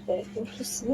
করতেছি।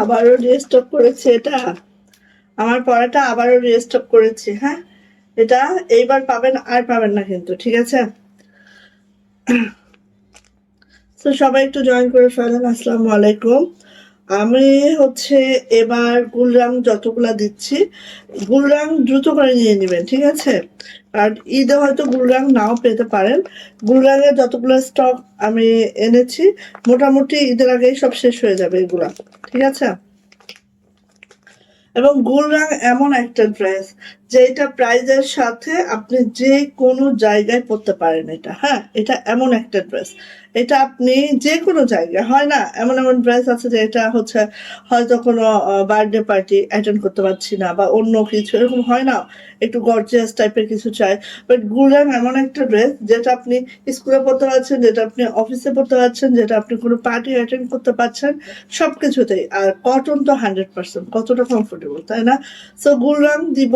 আবারও রিস্টক করেছে এটা, আমার পড়াটা আবারও রিস্টক করেছি। হ্যাঁ, এটা এইবার পাবেন, আর পাবেন না কিন্তু, ঠিক আছে? তো সবাই একটু জয়েন করে ফেলেন। আসসালামু আলাইকুম। আমি হচ্ছে এবার গুলরাং যতগুলা দিচ্ছি, গুলরাং দ্রুত করে নিয়ে নেবেন, ঠিক আছে? আর ঈদে হয়তো গুলরাং নাও পেতে পারেন। গুলরাঙের যতগুলো স্টক আমি এনেছি, মোটামুটি ঈদের আগেই সব শেষ হয়ে যাবে এগুলা, ঠিক আছে? এবং গুলরাং এমন একটা ড্রেস যেটা প্রাইজের সাথে আপনি যে কোনো জায়গায় পরতে পারেন। এটা, হ্যাঁ, এটা এমন একটা ড্রেস, এটা আপনি যে কোনো জায়গায়, হয় না এমন এমন ড্রেস আছে যে এটা হচ্ছে হয়তো কোনো বার্থডে পার্টি অ্যাটেন্ড করতে পারছি না বা অন্য কিছু এরকম, হয় না, একটু গর্জিয়াস টাইপের কিছু চাই। বাট গুলরাং এমন একটা ড্রেস যেটা আপনি স্কুলে পড়তে পারছেন, যেটা আপনি অফিসে পড়তে পারছেন, যেটা আপনি কোনো পার্টি অ্যাটেন্ড করতে পারছেন, সব কিছুতেই। আর কটন তো 100%, কতটা কমফোর্টেবল, তাই না? সো গুলরাং দিব,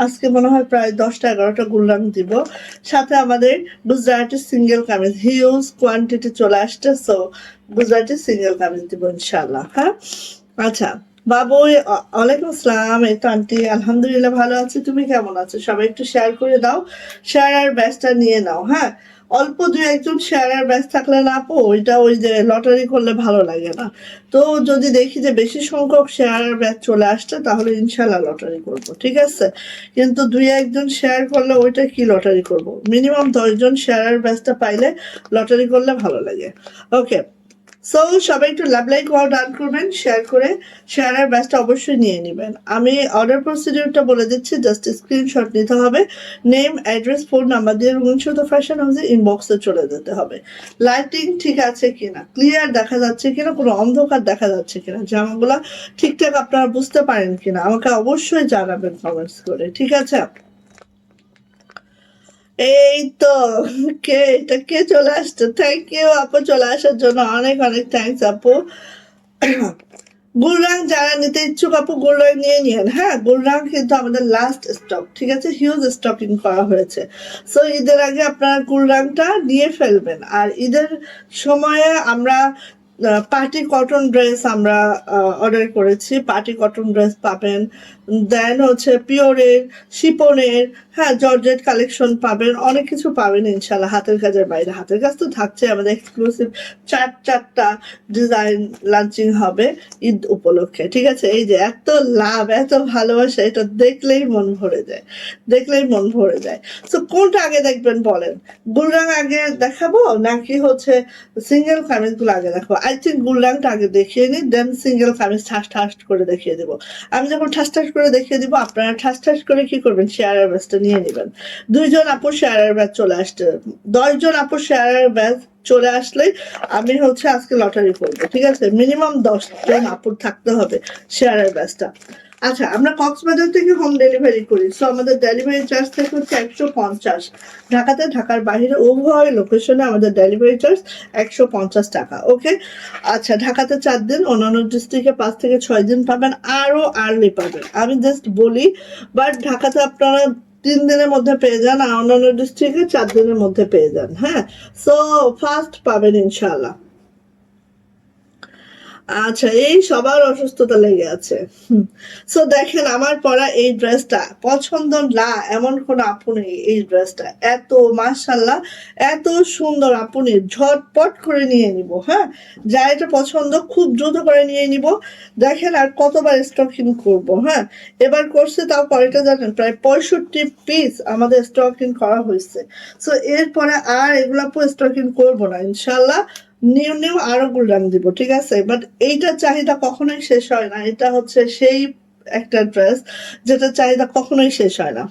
আজকে মনে হয় প্রায় 10টা 11টা গুলরাং দিব। সাথে আমাদের Gujarati single kameez huge quantity চলে আসছে। সো গুজরাটি সিঙ্গেল কামিজ দিব ইনশাল্লাহ। হ্যাঁ, আচ্ছা বাবু, ওয়ালাইকুম আসসালাম। এই তো আন্টি, আলহামদুলিল্লাহ ভালো আছি। তুমি কেমন আছো? সবাই একটু শেয়ার করে দাও, শেয়ার আর ব্যাচটা নিয়ে নাও। হ্যাঁ, অল্প দু একজন শেয়ার আর ব্যাচ থাকলে না আপু, ওইটা ওই যে লটারি করলে ভালো লাগে না। তো যদি দেখি যে বেশি সংখ্যক শেয়ার আর ব্যাচ চলে আসছে, তাহলে ইনশাল্লাহ লটারি করব, ঠিক আছে? কিন্তু দুই একজন শেয়ার করলে ওইটা কি লটারি করব? মিনিমাম 10জন শেয়ার আর ব্যাচটা পাইলে লটারি করলে ভালো লাগে। ওকে, সো সবাই একটু লাভ লাইক ওয়াও ডান করবেন, শেয়ার করে শেয়ার আর ব্যাচটা অবশ্যই নিয়ে নেবেন। আমি অর্ডার প্রসিডিউরটা বলে দিচ্ছি, জাস্ট স্ক্রিনশট নিতে হবে, নেম, অ্যাড্রেস, ফোন নাম্বার দিয়ে রুমশুদ্ধ ফ্যাশন হাউসে ইনবক্সে চলে যেতে হবে। লাইটিং ঠিক আছে কিনা, ক্লিয়ার দেখা যাচ্ছে কিনা, কোনো অন্ধকার দেখা যাচ্ছে কিনা, জামাগুলা ঠিকঠাক আপনারা বুঝতে পারেন কিনা, আমাকে অবশ্যই জানাবেন কমেন্টস করে, ঠিক আছে? এই তো, এটা কে চলে আসছে? থ্যাংক ইউ আপু, চলে আসার জন্য অনেক অনেক থ্যাংকস আপু। গুলরাং যারা নিতে ইচ্ছুক আপু, গুলরাং নিয়ে নিন। হ্যাঁ, গুলরাং কিন্তু আমাদের লাস্ট স্টক, ঠিক আছে? হিউজ স্টকিং করা হয়েছে। সো ঈদের আগে আপনারা গুলরাংটা নিয়ে ফেলবেন। আর ঈদের সময়ে আমরা পার্টি কটন ড্রেস আমরা অর্ডার করেছি, পার্টি কটন ড্রেস পাবেন। দেন হচ্ছে পিওরের, শিপনের, হ্যাঁ, জর্জেট কালেকশন পাবেন, অনেক কিছু পাবেন ইনশাল্লাহ। হাতের কাজের বাইরে হাতের কাজ তো থাকছে, আমাদের এক্সক্লুসিভ চারটা ডিজাইন লঞ্চিং হবে ঈদ উপলক্ষে, ঠিক আছে? এই যে এত লাভ, এত ভালোবাসা, এটা দেখলেই মন ভরে যায়, দেখলেই মন ভরে যায়। তো কোনটা আগে দেখবেন বলেন? গুলরাং আগে দেখাবো নাকি হচ্ছে সিঙ্গেল কামিজগুলো আগে দেখাবো? আই থিঙ্ক গুলরাংটা আগে দেখিয়ে নিই, দেন সিঙ্গেল কামিজ ঠাস ঠাস করে দেখিয়ে দেবো। আমি যখন ঠাস ঠাস করে দেখিয়ে দিব, আপনারা ঠাস ঠাস করে কি করবেন? শেয়ারের ব্যাচটা নিয়ে নেবেন। 2জন আপুর শেয়ারের ব্যাচ চলে আসছে, 10জন আপুর শেয়ারের ব্যাচ চলে আসলেই আমি হচ্ছে আজকে লটারি করবো, ঠিক আছে? মিনিমাম 10জন আপুর থাকতে হবে শেয়ারের ব্যাচটা। আচ্ছা, আমরা কক্সবাজার থেকে হোম ডেলিভারি করি, সো আমাদের ডেলিভারি চার্জ থেকে হচ্ছে 150। ঢাকাতে, ঢাকার বাইরে উভয় লোকেশনে আমাদের ডেলিভারি চার্জ 150 টাকা। ওকে, আচ্ছা, ঢাকাতে 4 দিন, অন্যান্য ডিস্ট্রিক্টে 5 থেকে 6 দিন পাবেন, আরো আর্লি পাবেন। আমি জাস্ট বলি, বাট ঢাকাতে আপনারা 3 দিনের মধ্যে পেয়ে যান, আর অন্যান্য ডিস্ট্রিক্টে 4 দিনের মধ্যে পেয়ে যান। হ্যাঁ, সো ফার্স্ট পাবেন ইনশাল্লাহ। আচ্ছা, এই সবার অসুস্থতা লেগে আছে। সো দেখেন, আমার পরা এই ড্রেসটা পছন্দ না এমন কোন আপু নেই। এই ড্রেসটা এত মাশাআল্লাহ, এত সুন্দর, আপনি ঝটপট করে নিয়ে নিব। হ্যাঁ, যা এটা পছন্দ খুব দ্রুত করে নিয়ে নিব। দেখেন আর কতবার স্টকিং করব। হ্যাঁ, এবার করছে তাও কয়টা জানেন, প্রায় 65 পিস আমাদের স্টকিং করা হয়েছে। সো এরপরে আর এগুলা স্টকিং করবো না ইনশাল্লাহ। নিউ নিউ আরো গুলরান দিব, ঠিক আছে? বাট এইটার চাহিদা কখনোই শেষ হয় না। এটা হচ্ছে সেই একটা ড্রেস যেটা চাহিদা কখনোই শেষ হয় না।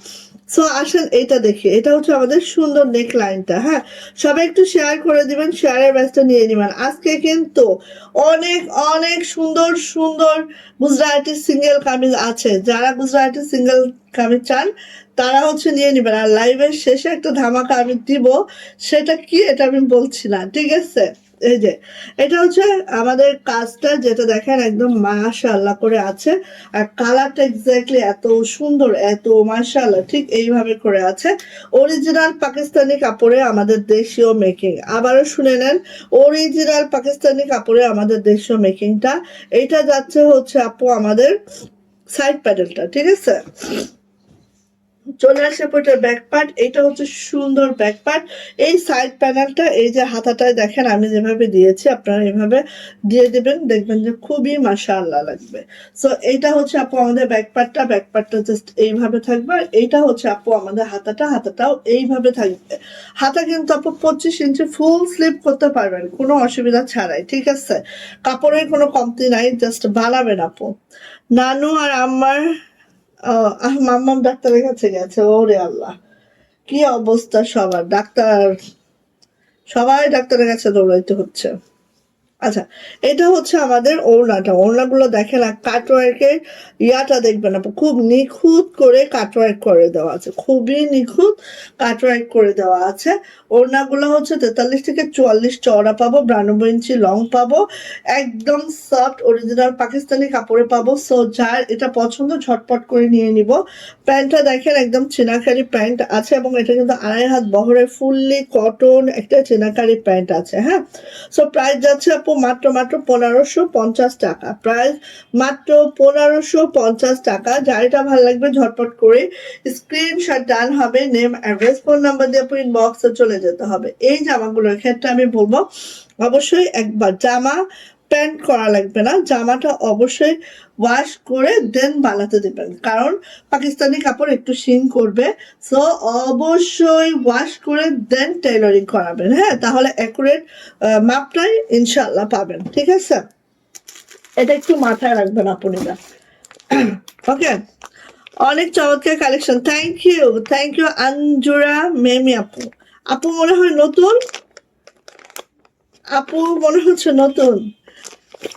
সো আসেন এটা দেখি, এটা হচ্ছে আমাদের সুন্দর নেক লাইনটা। হ্যাঁ, সবাই একটু শেয়ার করে দিবেন, শেয়ারের ব্যাচটা নিয়ে নিবেন। আজকে কিন্তু অনেক অনেক সুন্দর সুন্দর গুজরাটি সিঙ্গেল কামিজ আছে। যারা গুজরাটি সিঙ্গেল কামিজ চান তারা হচ্ছে নিয়ে নিবেন। আর লাইভের শেষে একটা ধামাকা আমি দিব, সেটা কি এটা আমি বলছি না, ঠিক আছে? এই যে এটা হচ্ছে আমাদের কাজটা, যেটা দেখেন একদম মাশাআল্লাহ করে আছে। আর কালারটা এক্স্যাক্টলি এত সুন্দর, এত মাশাআল্লাহ, ঠিক এইভাবে করে আছে। অরিজিনাল পাকিস্তানি কাপড়ে আমাদের দেশীয় মেকিং। আবারও শুনে নেন, অরিজিনাল পাকিস্তানি কাপড়ে আমাদের দেশীয় মেকিংটা। এটা যাচ্ছে হচ্ছে আপু আমাদের সাইড প্যাডেলটা, ঠিক আছে? চলে আসে এটার ব্যাক পার্ট। এটা হচ্ছে সুন্দর ব্যাক পার্ট। এই সাইড প্যানেলটা, এই যে হাতাটায় দেখেন আমি যেভাবে দিয়েছি, আপনারা এভাবে দিয়ে দেবেন, দেখবেন যে খুবই মাশাআল্লাহ লাগবে। সো এইটা হচ্ছে আপু আমাদের ব্যাক পার্টটা। ব্যাক পার্টটা জাস্ট এইভাবে থাকবে। আর এইটা হচ্ছে আপু আমাদের হাতাটা, হাতাটাও এইভাবে থাকবে। হাতা কিন্তু আপু 25 ইঞ্চি ফুল স্লিভ করতে পারবেন কোনো অসুবিধা ছাড়াই, ঠিক আছে? কাপড়ের কোনো কমতি নাই, জাস্ট বানাবেন আপু। নানু আর আম্মার মাম্মাম ডাক্তারের কাছে গেছে। ওরে আল্লাহ, কি অবস্থা সবার! ডাক্তার, সবাই ডাক্তারের কাছে দৌড়াইতে হচ্ছে। আচ্ছা, এটা হচ্ছে আমাদের ওড়নাটা। ওড়নাগুলো দেখেন, আর কাটওয়ার্কের ইয়াটা দেখবেন আপু, খুব নিখুঁত করে কাটওয়ার্ক করে দেওয়া আছে, খুবই নিখুঁত কাটওয়ার্ক করে দেওয়া আছে। ওড়নাগুলো হচ্ছে 43 থেকে 44 চওড়া পাবো, 92 ইঞ্চি লং পাবো, একদম সফট অরিজিনাল পাকিস্তানি কাপড়ে পাবো। সো যার এটা পছন্দ ঝটপট করে নিয়ে নিব। প্যান্টটা দেখেন একদম চিনাকারি প্যান্ট আছে, এবং এটা কিন্তু 2.5 হাত বহরের ফুললি কটন একটা চিনাকারি প্যান্ট আছে। হ্যাঁ, সো প্রাইস যাচ্ছে আপু মাত্র 1550 টাকা। প্রাইস মাত্র 1550 টাকা। যার এটা ভালো লাগবে ঝটপট করে স্ক্রিনশট ডান হবে, নেম অ্যাড্রেস ফোন নাম্বার দিয়ে আপু ইনবক্সে চলে যেতে হবে। এই জামাগুলোর ক্ষেত্রে আমি বলবো অবশ্যই একবার জামা প্যান্ট করা লাগবে না, জামাটা অবশ্যই ওয়াশ করে দেন বানাতে দেবেন, কারণ পাকিস্তানি কাপড় একটু শিন করবে। সো অবশ্যই ওয়াশ করে দেন টেইলরিং করাবেন। হ্যাঁ, তাহলে অ্যাকুরেট মাপটাই ইনশাল্লাহ পাবেন, ঠিক আছে? এটা একটু মাথায় রাখবেন আপনারা। ওকে, অনেক চমৎকার কালেকশন। থ্যাংক ইউ আঞ্জুরা মেমি আপু। আপু মনে হয় নতুন, আপু মনে হচ্ছে নতুন।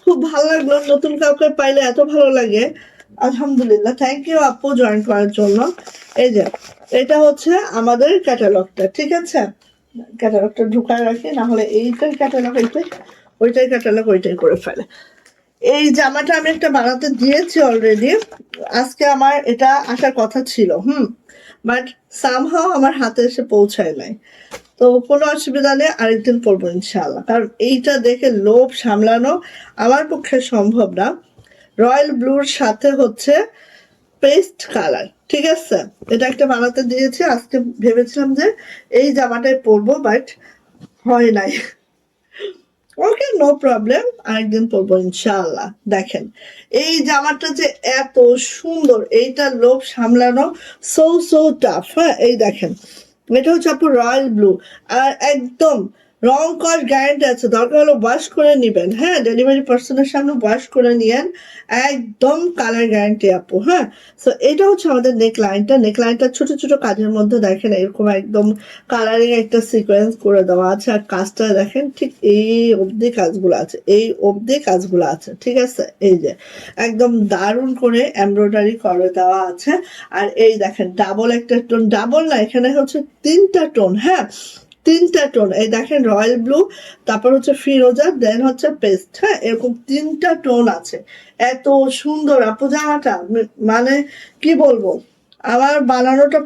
খুব ভালো লাগলো, নতুন কাউকে পাইলে এত ভালো লাগে। আলহামদুলিল্লাহ, থ্যাংক ইউ আপু জয়েন করার জন্য। এই যে এটা হচ্ছে আমাদের ক্যাটালগটা, ঠিক আছে? ক্যাটালগটা ঢুকায় রাখি, না হলে এইটার ক্যাটালগ এইটাই, ওইটাই ক্যাটালগ ওইটাই করে ফেলে। এই জামাটা আমি একটা বানাতে দিয়েছি অলরেডি। আজকে আমার এটা আসার কথা ছিল, বাট সামহাও আমার হাতে এসে পৌঁছায় নাই। তো কোনো অসুবিধা নেই, আরেকদিন পরবো ইনশাআল্লাহ, কারণ এইটা দেখে লোভ সামলানো আমার পক্ষে সম্ভব না। রয়্যাল ব্লুর সাথে হচ্ছে পেস্ট কালার, ঠিক আছে? এটা একটা বানাতে দিয়েছি। আজকে ভেবেছিলাম যে এই জামাটাই পরবো, বাট হয় নাই। ওকে, নো প্রবলেম, আরেকদিন পরবো ইনশাআল্লাহ। দেখেন এই জামাটা যে এত সুন্দর, এইটা লোভ সামলানো সো টাফ। হ্যাঁ, এই দেখেন, এটা হচ্ছে আপু রয়্যাল ব্লু, আর একদম রং কস গ্যারান্টি আছে। দরকার হলো ওয়াশ করে নিবেন। হ্যাঁ, ডেলিভারি পার্সনের সামনে ওয়াশ করে নিয়েন, একদম কালার গ্যারান্টি আপু। হ্যাঁ, সো এটা হচ্ছে আমাদের নেক লাইনটা। নেক লাইনটা ছোট ছোট কাজের মধ্যে দেখেন এরকম একদম কালারিং একটা সিকোয়েন্স করে দেওয়া আছে। আর কাজটা দেখেন ঠিক এই অবধি কাজগুলো আছে, এই অবধি কাজগুলো আছে, ঠিক আছে? এই যে একদম দারুণ করে এমব্রয়ডারি করে দেওয়া আছে। আর এই দেখেন ডাবল একটা টোন, ডাবল না, এখানে হচ্ছে 3টা টোন। হ্যাঁ, 3টা টোন। এই দেখেন রয়্যাল ব্লু, তারপর হচ্ছে ফিরোজা, দেন হচ্ছে পেস্ট। হ্যাঁ, এরকম 3টা টোন আছে। এত সুন্দর আপু জামাটা, মানে কি বলবো, আমার বানানোটা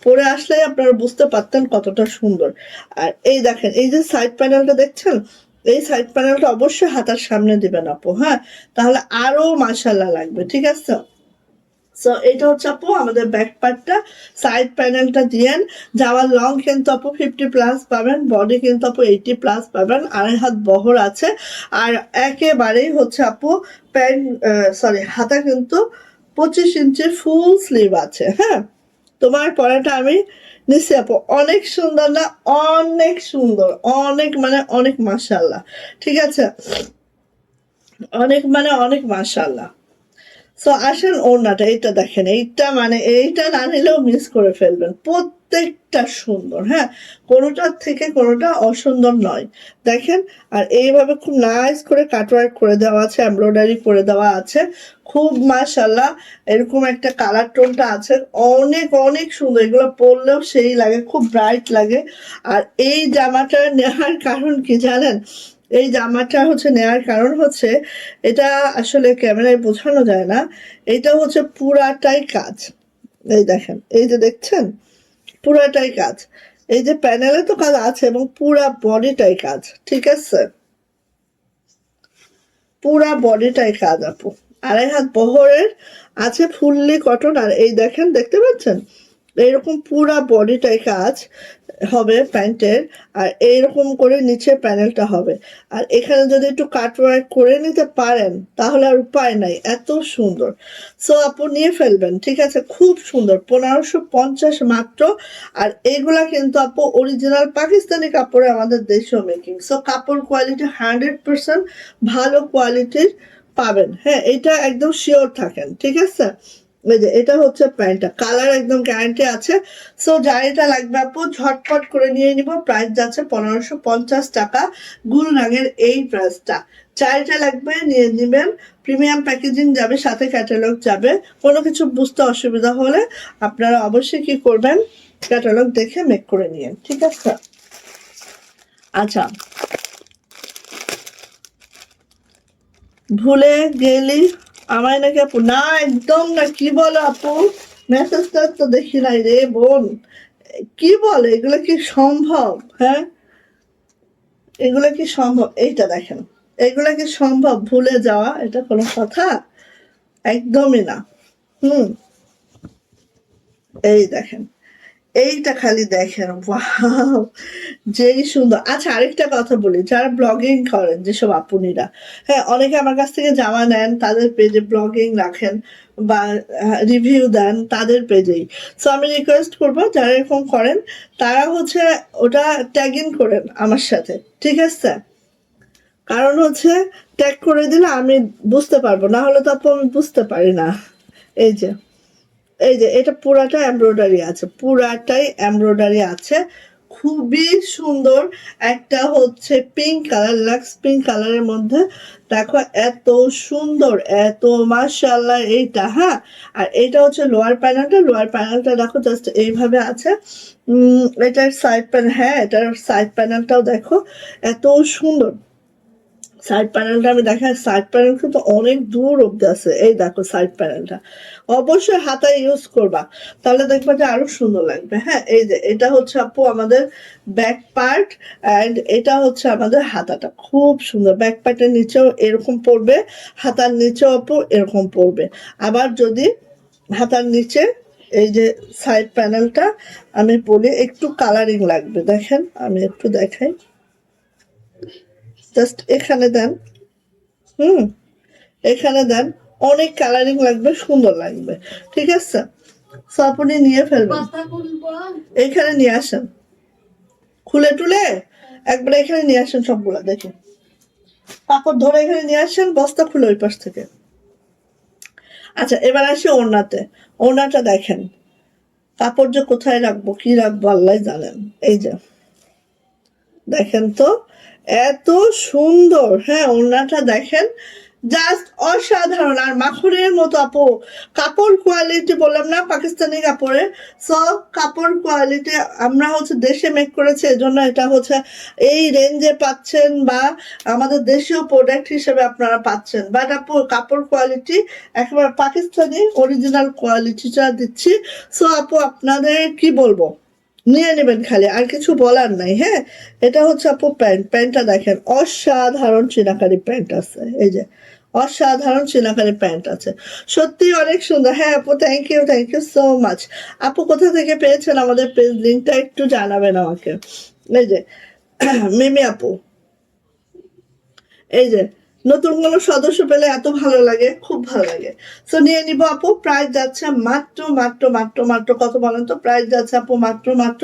পরে আসলেই আপনারা বুঝতে পারতেন কতটা সুন্দর। আর এই দেখেন, এই যে সাইড প্যানেলটা দেখছেন, এই সাইড প্যানেলটা অবশ্যই হাতার সামনে দিবেন আপু, হ্যাঁ, তাহলে আরো মাশাআল্লাহ লাগবে, ঠিক আছে। সো এটা হচ্ছে আপু আমাদের ব্যাক পার্টটা। সাইড প্যানেলটা দিয়েন। জামার লং কিন্তু আপু 50+ পাবেন, বডি কিন্তু আপু 80+ পাবেন, 2.5 হাত বহর আছে। আর একেবারেই হচ্ছে আপু প্যান্ট, সরি, হাতা কিন্তু 25 ইঞ্চি ফুল স্লিভ আছে, হ্যাঁ। তোমার পরাটা আমি নিচ্ছি আপু, অনেক সুন্দর না? অনেক সুন্দর, অনেক মানে অনেক মাশাআল্লাহ, ঠিক আছে, অনেক মানে অনেক মাশাআল্লাহ। সো আসেন ওড়নাটা, এইটা দেখেন, এইটা মানে এইটা না নিলেও মিস করে ফেলবেন। প্রত্যেকটা সুন্দর, হ্যাঁ, কোনোটার থেকে কোনোটা অসুন্দর নয়, দেখেন। আর এইভাবে খুব নাইস করে কাটওয়ার্ক করে দেওয়া আছে, এমব্রয়ডারি করে দেওয়া আছে, খুব মাশাআল্লাহ। এরকম একটা কালার টোনটা আছে, অনেক অনেক সুন্দর, এগুলো পরলেও সেই লাগে, খুব ব্রাইট লাগে। আর এই জামাটা নেওয়ার কারণ কি জানেন? এই জামাটা হচ্ছে নেওয়ার কারণ হচ্ছে, এটা আসলে ক্যামেরায় বোঝানো যায় না, এটা হচ্ছে পুরাটাই কাজ। এই দেখেন, এই যে দেখছেন, পুরাটাই কাজ। এই যে প্যানেলে তো কাজ আছে এবং পুরা বডিটাই কাজ, ঠিক আছে, পুরা বডিটাই কাজ আপু। 2.5 হাত বহরের আছে, ফুললি কটন। আর এই দেখেন, দেখতে পাচ্ছেন, এইরকম পুরা বডিটাই কাজ হবে প্যান্টের। আর এইরকম করে নিচে প্যানেলটা হবে। আর এখানে যদি একটু কাটওয়ার্ক করে নিতে পারেন তাহলে আর উপায় নাই, এত সুন্দর। সো আপু নিয়ে ফেলবেন, ঠিক আছে, খুব সুন্দর, 1550 মাত্র। আর এইগুলা কিন্তু আপু অরিজিনাল পাকিস্তানি কাপড়ে আমাদের দেশীয় মেকিং। সো কাপড় কোয়ালিটি 100% ভালো কোয়ালিটির পাবেন, হ্যাঁ, এটা একদম শিওর থাকেন, ঠিক আছে। এই যে এটা হচ্ছে প্যান্টটা, কালার একদম গ্যারান্টি আছে। সো যার এটা লাগবে আপু ঝটপট করে নিয়ে নিব, প্রাইস যাচ্ছে 1550 টাকা, গুল রঙের এই প্রাইসটা। চারটা লাগবে নিয়ে নেবেন, প্রিমিয়াম প্যাকেজিং যাবে, সাথে ক্যাটালগ যাবে। কোনো কিছু বুঝতে অসুবিধা হলে আপনারা অবশ্যই কি করবেন, ক্যাটালগ দেখে মেক করে নিয়েন, ঠিক আছে। আচ্ছা, ভুলে গেলি আমায় নাকি আপু? না, একদম না, কি বলো আপু, মেসেজটা তো দেখি নাই রে বোন, কি বলে, এগুলো কি সম্ভব? হ্যাঁ, এগুলো কি সম্ভব? এইটা দেখেন, এগুলো কি সম্ভব ভুলে যাওয়া? এটা কোনো কথা? একদমই না। হুম, এই দেখেন, এইটা খালি দেখেন, ওয়াও, যেই সুন্দর। আচ্ছা, আরেকটা কথা বলি, যারা ব্লগিং করেন যেসব আপুনিরা, হ্যাঁ, অনেকে আমার কাছ থেকে জামা নেন, তাদের পেজে ব্লগিং রাখেন বা রিভিউ দেন তাদের পেজেই। সো আমি রিকোয়েস্ট করবো, যারা এরকম করেন তারা হচ্ছে ওটা ট্যাগ ইন করেন আমার সাথে, ঠিক আছে। কারণ হচ্ছে ট্যাগ করে দিলে আমি বুঝতে পারবো, না হলে তো আপু আমি বুঝতে পারি না। এই যে, এই যে এটা পুরাটা এমব্রয়ডারি আছে, পুরাটাই এমব্রয়ডারি আছে, খুবই সুন্দর। একটা হচ্ছে পিঙ্ক কালার, লাক্স পিঙ্ক কালারের মধ্যে, দেখো এত সুন্দর, এত মাশাআল্লাহ এইটা, হ্যাঁ। আর এটা হচ্ছে লোয়ার প্যানেলটা, লোয়ার প্যানেলটা দেখো জাস্ট এইভাবে আছে। এটার সাইড প্যানেল, হ্যাঁ, এটার সাইড প্যানেলটাও দেখো এত সুন্দর। সাইড প্যানেলটা আমি দেখাই, সাইড প্যানেল কিন্তু অনেক দূর অব্দি আছে, এই দেখো সাইড প্যানেলটা। অবশ্যই হাতায় ইউজ করবা, তাহলে দেখবা যে আরো সুন্দর লাগবে, হ্যাঁ। এই যে এটা হচ্ছে আপু আমাদের ব্যাক পার্ট, অ্যান্ড এটা হচ্ছে আমাদের হাতাটা, খুব সুন্দর। ব্যাক পার্টের নিচেও এরকম পড়বে, হাতার নিচেও আপু এরকম পড়বে। আবার যদি হাতার নিচে এই যে সাইড প্যানেলটা আমি বলি একটু কালারিং লাগবে, দেখেন আমি একটু দেখাই, জাস্ট এখানে দেন, হুম, এখানে দেন, অনেক কালারিং লাগবে, সুন্দর লাগবে, ঠিক আছে। সো আপনি নিয়ে ফেলবেন, এখানে নিয়ে আসেন, খুলে টুলে একবার এখানে নিয়ে আসেন সবগুলা, দেখুন কাপড় ধরে এখানে নিয়ে আসেন, বস্তা খুলে ওই পাশ থেকে। আচ্ছা, এবার আসি ওড়নাতে। ওড়নাটা দেখেন, কাপড় যে কোথায় রাখবো কি রাখবো আল্লাহ জানেন। এই যে দেখেন তো, এত সুন্দর, হ্যাঁ, ওড়নাটা দেখেন, জাস্ট অসাধারণ। আর মাখনের মতো আপু, কাপড় কোয়ালিটি বললাম না পাকিস্তানি কাপড়ে, সো কাপড় কোয়ালিটি আমরা হচ্ছে দেশে মেক করেছি, এজন্য এটা হচ্ছে এই রেঞ্জে পাচ্ছেন বা আমাদের দেশীয় প্রোডাক্ট হিসেবে আপনারা পাচ্ছেন। বাট আপু কাপড় কোয়ালিটি একেবারে পাকিস্তানি অরিজিনাল কোয়ালিটিটা দিচ্ছি। সো আপু আপনাদের কি বলবো, নিয়ে নেবেন খালি, আর কিছু বলার নাই। হ্যাঁ, এটা হচ্ছে আপু প্যান্টটা দেখেন, অসাধারণ চিনাকারি প্যান্ট আছে, এই যে অসাধারণ চিনাকারি প্যান্ট আছে, সত্যি অনেক সুন্দর। হ্যাঁ আপু, থ্যাংক ইউ সো মাচ। আপু কোথা থেকে পেয়েছেন আমাদের পেজ লিঙ্কটা একটু জানাবেন আমাকে। এই যে মিমি আপু, এই যে নতুন কোনো সদস্য পেলে এত ভালো লাগে, খুব ভালো লাগে। তো নিয়ে নিব আপু। প্রাইস যাচ্ছে মাত্র মাত্র মাত্র মাত্র কত বলেন তো? প্রাইস যাচ্ছে আপু মাত্র মাত্র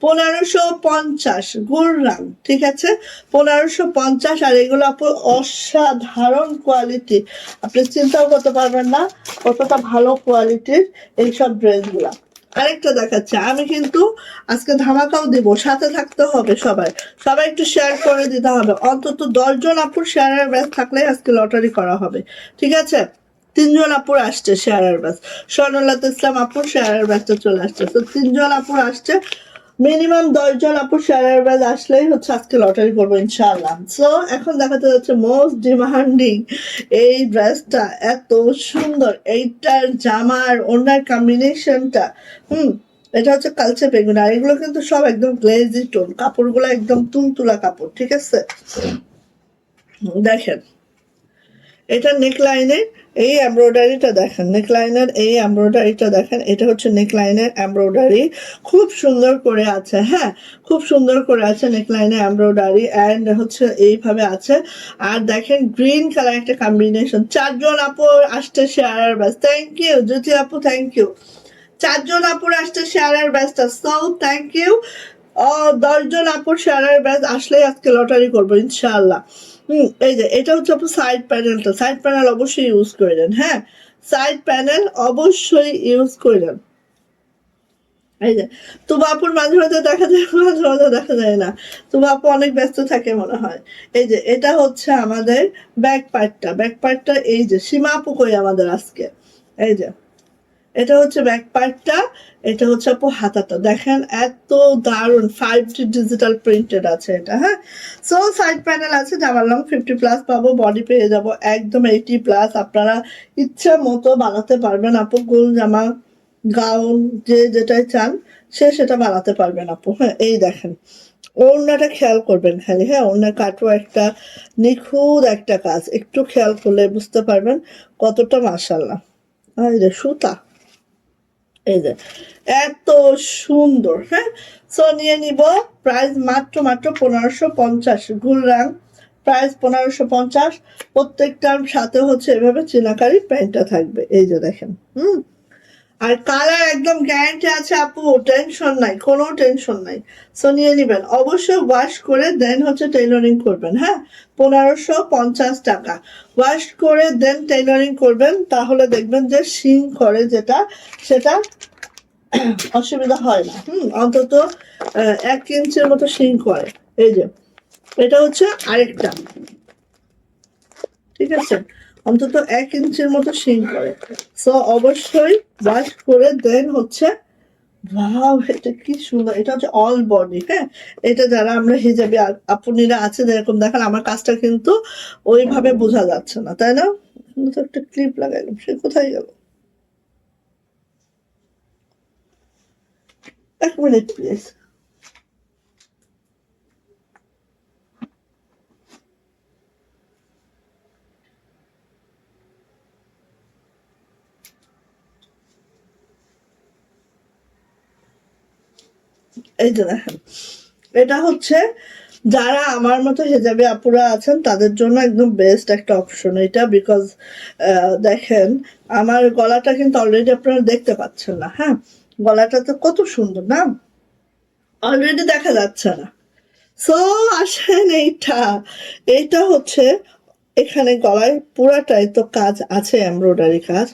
1550 গুড়রাম, ঠিক আছে, 1550। আর এগুলো আপু অসাধারণ কোয়ালিটি, আপনি চিন্তাও করতে পারবেন না কতটা ভালো কোয়ালিটির এইসব ড্রেসগুলা। আরেকটা দেখাচ্ছে, আমি কিন্তু আজকে ধামাকাও দিব, সাথে থাকতে হবে সবাই, সবাই একটু শেয়ার করে দিতে হবে। অন্তত 10 জন আপুর শেয়ারের ব্যাচ থাকলে আজকে লটারি করা হবে, ঠিক আছে? 3 জন আপুর আসছে শেয়ারের ব্যাচ, স্বর্ণলতা ইসলাম আপুর শেয়ারের ব্যাচটা চলে আসছে, তো 3 জন আপুর আসছে। মিনিমাম 10 জন আপুর শেয়ারের ব্যাচ আসলেই হচ্ছে আজকে লটারি করবো ইনশাআল্লাহ। সো এখন দেখাতে যাচ্ছে মোস্ট ডিমান্ডিং এই ড্রেসটা, এত সুন্দর, এইটার জামার ওনার কম্বিনেশনটা। এটা হচ্ছে কালচে বেগুন, আর এগুলো কিন্তু সব একদম গ্লেজি টোন, কাপড়গুলো একদম তুলতুলা কাপড়, ঠিক আছে? দেখেন এটা নেকলাইনের এই এমব্রয়ডারিটা দেখেন, নেকলাইনের এই এমব্রয়ডারিটা দেখেন, এটা হচ্ছে নেকলাইনের এমব্রয়ডারি, খুব সুন্দর করে আছে। হ্যাঁ, খুব সুন্দর করে আছে নেকলাইনের এমব্রয়ডারি, অ্যান্ড হচ্ছে এইভাবে আছে। আর দেখেন গ্রিন কালার একটা কম্বিনেশন। 4 জন আপু আসছে শেয়ারের ব্যাস, থ্যাংক ইউ জ্যোতি আপু, থ্যাংক ইউ। 4 জন আপুর আসছে শেয়ারের ব্যাচটা, সো থ্যাংক ইউ। 10 জন আপুর শেয়ারের ব্যাচ আসলেই আজকে লটারি করবো ইনশাআল্লাহ। এই যে এটা হচ্ছে আপু সাইড প্যানেলটা, সাইড প্যানেল অবশ্যই ইউজ করেন। হ্যাঁ, সাইড প্যানেল অবশ্যই ইউজ করেন। এই যে তুবা আপুর মাঝে মাঝে দেখা যায়, মাঝে মাঝে দেখা যায় না, তুবা আপু অনেক ব্যস্ত থাকে মনে হয়। এই যে এটা হচ্ছে আমাদের ব্যাক পার্টটা, ব্যাক পার্টটা এই যে সীমা আপু কই আমাদের আজকে, এই যে এটা হচ্ছে ব্যাক পার্টটা, এটা হচ্ছে আপু হাতাটা, দেখেন এত দারুণ 5D ডিজিটাল প্রিন্টেড আছে এটা। হ্যাঁ, সো সাইড প্যানেল আছে, জামার লং 50+ পাবো, বডি পেয়ে যাব একদম 80+। আপনারা ইচ্ছা মতো বানাতে পারবেন আপু, গোল জামা, গাউন, যে যেটাই চান সে সেটা বানাতে পারবেন আপু। হ্যাঁ, এই দেখেন ওড়নাটা খেয়াল করবেন খালি। হ্যাঁ, ওড়নার কাটও একটা নিখুঁত একটা কাজ, একটু খেয়াল করলে বুঝতে পারবেন কতটা মাশাআল্লাহ। এই যে সুতা, এই যে এত সুন্দর। হ্যাঁ, সো নিয়ে নিব। প্রাইস মাত্র মাত্র 1550 গুলরাং, প্রাইস 1550। প্রত্যেকটার সাথে হচ্ছে এভাবে চিনাকারি প্যান্টটা থাকবে, এই যে দেখেন। আর কালার একদম গ্যারান্টি আছে আপু, টেনশন নাই, কোনো টেনশন নাই। সো নিয়ে নিবেন, অবশ্যই ওয়াশ করে দেন হচ্ছে টেইলরিং করবেন। হ্যাঁ, 1550 টাকা ওয়াশ করে দেন টেইলরিং করবেন, তাহলে দেখবেন যে শিং করে যেটা, সেটা অসুবিধা হয় না। অন্তত 1 ইঞ্চির মতো শিং করে। এই যে এটা হচ্ছে আরেকটা, ঠিক আছে, অন্তত 1 ইঞ্চির মতো শিং করে। সো অবশ্যই ওয়াশ করে দেন হচ্ছে। ওয়াও, এটা কি সুন্দর, এটা হচ্ছে অল বডি। হ্যাঁ, এটা যারা আমরা হিজাবি আপুনিরা আছে যেরকম দেখেন, আমার কাজটা কিন্তু ওইভাবে বোঝা যাচ্ছে না, তাই না? তো একটা ক্লিপ লাগাইলাম, সে কোথায় গেল? 1 মিনিট প্লিজ। এই যে দেখেন, এটা হচ্ছে যারা আমার মতো হেজাবি আপুরা আছেন তাদের জন্য একদম বেস্ট একটা অপশন এটা, বিকজ দেখেন আমার গলাটা কিন্তু অলরেডি আপনারা দেখতে পাচ্ছেন না। হ্যাঁ, গলাটা তো কত সুন্দর না, অলরেডি দেখা যাচ্ছে না। সো আসেন এইটা, এইটা হচ্ছে এখানে গলায় পুরাটাই তো কাজ আছে, এমব্রয়ডারি কাজ,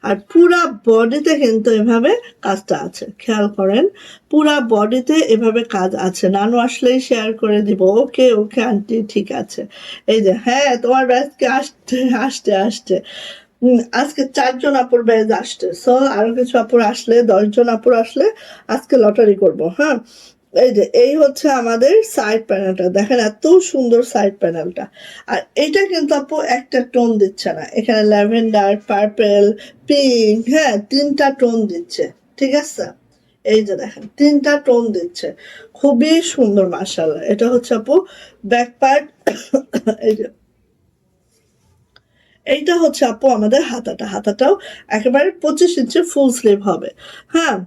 আর পুরা বডিতে কিন্তু এভাবে কাজটা আছে, খেয়াল করেন পুরা বডিতে এভাবে কাজ আছে। নানু আসলেই শেয়ার করে দিব। ওকে ওকে আন্টি, ঠিক আছে। এই যে হ্যাঁ, তোমার ব্যাচকে আসতে আসতে আসতে আজকে 4 জন আপুর ব্যাচ আসছে। সো আরো কিছু আপুর আসলে, 10 জন আপুর আসলে আজকে লটারি করব। হ্যাঁ, এই যে এই হচ্ছে আমাদের সাইড প্যানেলটা, দেখেন এত সুন্দর সাইড প্যানেলটা। আর এটা কিন্তু আপু একটা টোন দিচ্ছে না, এখানে ল্যাভেন্ডার, পার্পেল, পিঙ্ক, হ্যাঁ 3টা টোন দিচ্ছে, ঠিক আছে। এই যে দেখেন 3টা টোন দিচ্ছে, খুবই সুন্দর মাশাআল্লাহ। এটা হচ্ছে আপু ব্যাক পার্ট। এই যে এইটা হচ্ছে আপু আমাদের হাতাটা, হাতাটাও একেবারে 25 ইঞ্চি ফুল স্লিভ হবে। হ্যাঁ,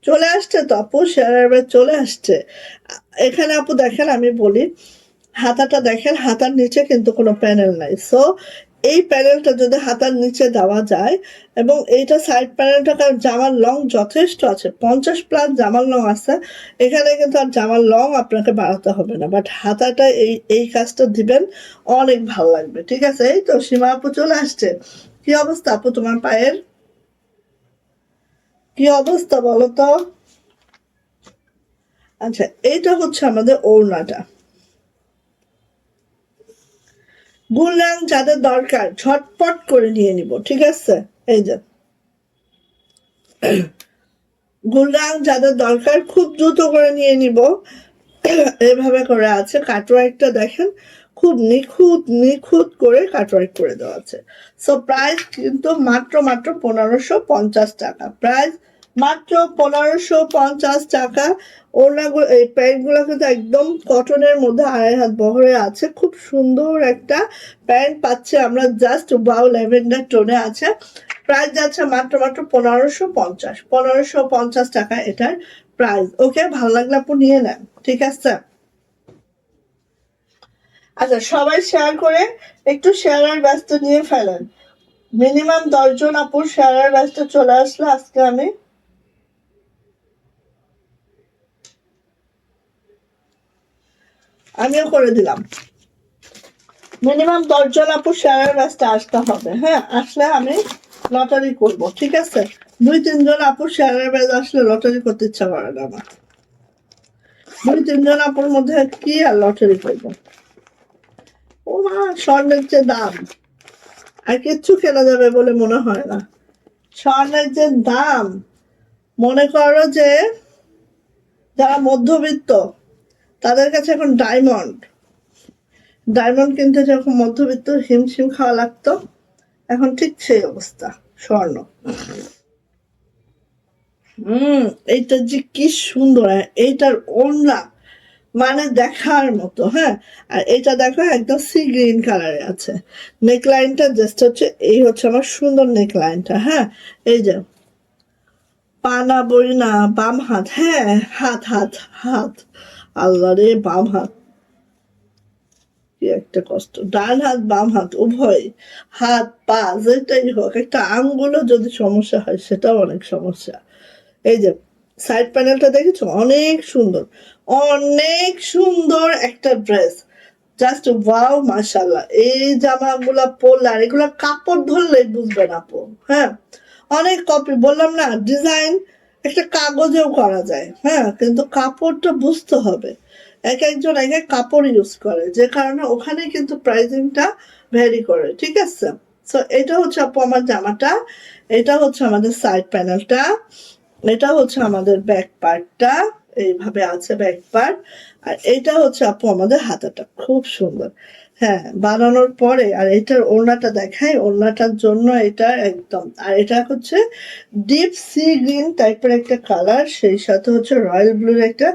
চলে আসছে তো আপু, শেয়ারের ব্যাগ চলে আসছে। এখানে আপু দেখেন আমি বলি, হাতাটা দেখেন, হাতার নিচে কিন্তু কোনো প্যানেল নাই। সো এই প্যানেলটা যদি হাতার নিচে দেওয়া যায়, এবং এইটা সাইড প্যানেলটা, কারণ জামার লং যথেষ্ট আছে, 50+ জামার লং আছে, এখানে কিন্তু আর জামার লং আপনাকে বাড়াতে হবে না, বাট হাতাটা এই এই কাজটা দিবেন, অনেক ভালো লাগবে। ঠিক আছে, এই তো সীমা আপু চলে আসছে। কি অবস্থা আপু তোমার পায়ের, কি অবস্থা বলো তো? আচ্ছা, এইটা হচ্ছে আমাদের ওড়নাটা। গুলরাং যাদের দরকার ঝটপট করে নিয়ে নিব, ঠিক আছে। এই যে গুলরাং যাদের দরকার খুব দ্রুত করে নিয়ে নিব। এভাবে করে আছে, কাটওয়ার্কটা দেখেন খুব নিখুঁত নিখুঁত করে কাটওয়ার্ক করে দেওয়া আছে। সো প্রাইস কিন্তু মাত্র মাত্র 1550 টাকা, প্রাইস মাত্র 1550 টাকা। ওড়নাগুলো, এই প্যান্টগুলো কিন্তু একদম কটনের মধ্যে 2.5 হাত বহরে আছে, খুব সুন্দর একটা প্যান্ট পাচ্ছে আমরা, জাস্ট ওয়াও ল্যাভেন্ডার টোনে আছে। প্রাইস যাচ্ছে মাত্র মাত্র 1550 টাকা এটার প্রাইস। ওকে, ভালো লাগলে আপু নিয়ে নেন, ঠিক আছে। আচ্ছা, সবাই শেয়ার করে একটু শেয়ারের ব্যস্ত নিয়ে ফেলেন। মিনিমাম 10 জন আপুর শেয়ারের ব্যস্ত চলে আসলে আজকে আমিও করে দিলাম। মিনিমাম 10 জন আপুর শেয়ারের ব্যস্ত আসতে হবে। হ্যাঁ, আসলে আমি লটারি করব, ঠিক আছে। 2-3 জন আপুর শেয়ারের ব্যাস আসলে লটারি করতে ইচ্ছা করে না আমার। 2-3 জন আপুর মধ্যে কি আর লটারি করবো। ও মা, স্বর্ণের যে দাম, আর কিচ্ছু কেনা যাবে বলে মনে হয় না। স্বর্ণের যে দাম, মনে করো যে যারা মধ্যবিত্ত তাদের কাছে এখন ডায়মন্ড, ডায়মন্ড কিনতে যখন মধ্যবিত্ত হিমশিম খাওয়া লাগতো, এখন ঠিক সেই অবস্থা স্বর্ণ। এইটা যে কি সুন্দর, এইটার ওড়না মানে দেখার মতো। হ্যাঁ, আর এটা দেখো একদম সি গ্রিন কালারে আছে। নেকলাইনটা জাস্ট হচ্ছে, এই হচ্ছে আমার সুন্দর নেকলাইনটা। হ্যাঁ, এই যে পানা বই না, বাম হাত, হ্যাঁ হাত হাত হাত, আল্লাহ রে বাম হাত, কি একটা কষ্ট। ডান হাত বাম হাত উভয় হাত পা যেটাই হোক, একটা আঙ্গুলও যদি সমস্যা হয় সেটাও অনেক সমস্যা। এই যে সাইড প্যানেলটা দেখেছো, অনেক সুন্দর, অনেক সুন্দর একটা ড্রেস, জাস্ট ওয়াও মাশাআল্লাহ। এই জামাগুলা পরলে, আর এগুলা কাপড় ধরলেই বুঝবেন আপু। হ্যাঁ, অনেক কপি, বললাম না, ডিজাইন একটা কাগজেও করা যায়। হ্যাঁ, কিন্তু কাপড়টা বুঝতে হবে, এক একজন এক এক কাপড় ইউজ করে, যে কারণে ওখানে কিন্তু প্রাইসিংটা ভ্যারি করে, ঠিক আছে। সো এটা হচ্ছে আপু আমার জামাটা, এটা হচ্ছে আমাদের সাইড প্যানেলটা, এটা হচ্ছে আমাদের ব্যাক পার্টটা, এইভাবে আছে ব্যাক পার্ট। আর এটা হচ্ছে আপু আমাদের হাতাটা, খুব সুন্দর। হ্যাঁ, বানানোর পরে, আর এটার ওড়নাটা দেখাই, ওড়নাটার জন্য এটা একদম, আর এটা হচ্ছে ডিপ সি গ্রিন টাইপের একটা কালার, সেই সাথে হচ্ছে রয়্যাল ব্লুর একটা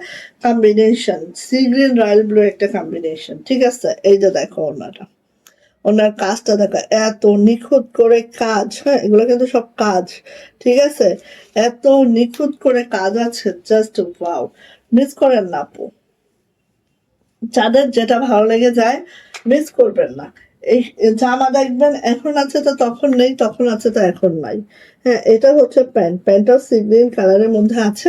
combination, sea green royal blue একটা কম্বিনেশন, ঠিক আছে। এই যে দেখো ওড়নাটা, ওনার কাজটা দেখা এত নিখুঁত করে কাজ। হ্যাঁ, এগুলো কিন্তু সব কাজ, ঠিক আছে। এত নিখুঁত করে কাজ আছে, জাস্ট ওয়াও, মিস করেন না আপু। যাদের যেটা ভালো লেগে যায় মিস করবেন না। এই জামা দেখবেন এখন আছে তো তখন নেই, তখন আছে তো এখন নাই। হ্যাঁ, এটা হচ্ছে প্যান্ট, প্যান্টটাও সি গ্রিন কালারের মধ্যে আছে।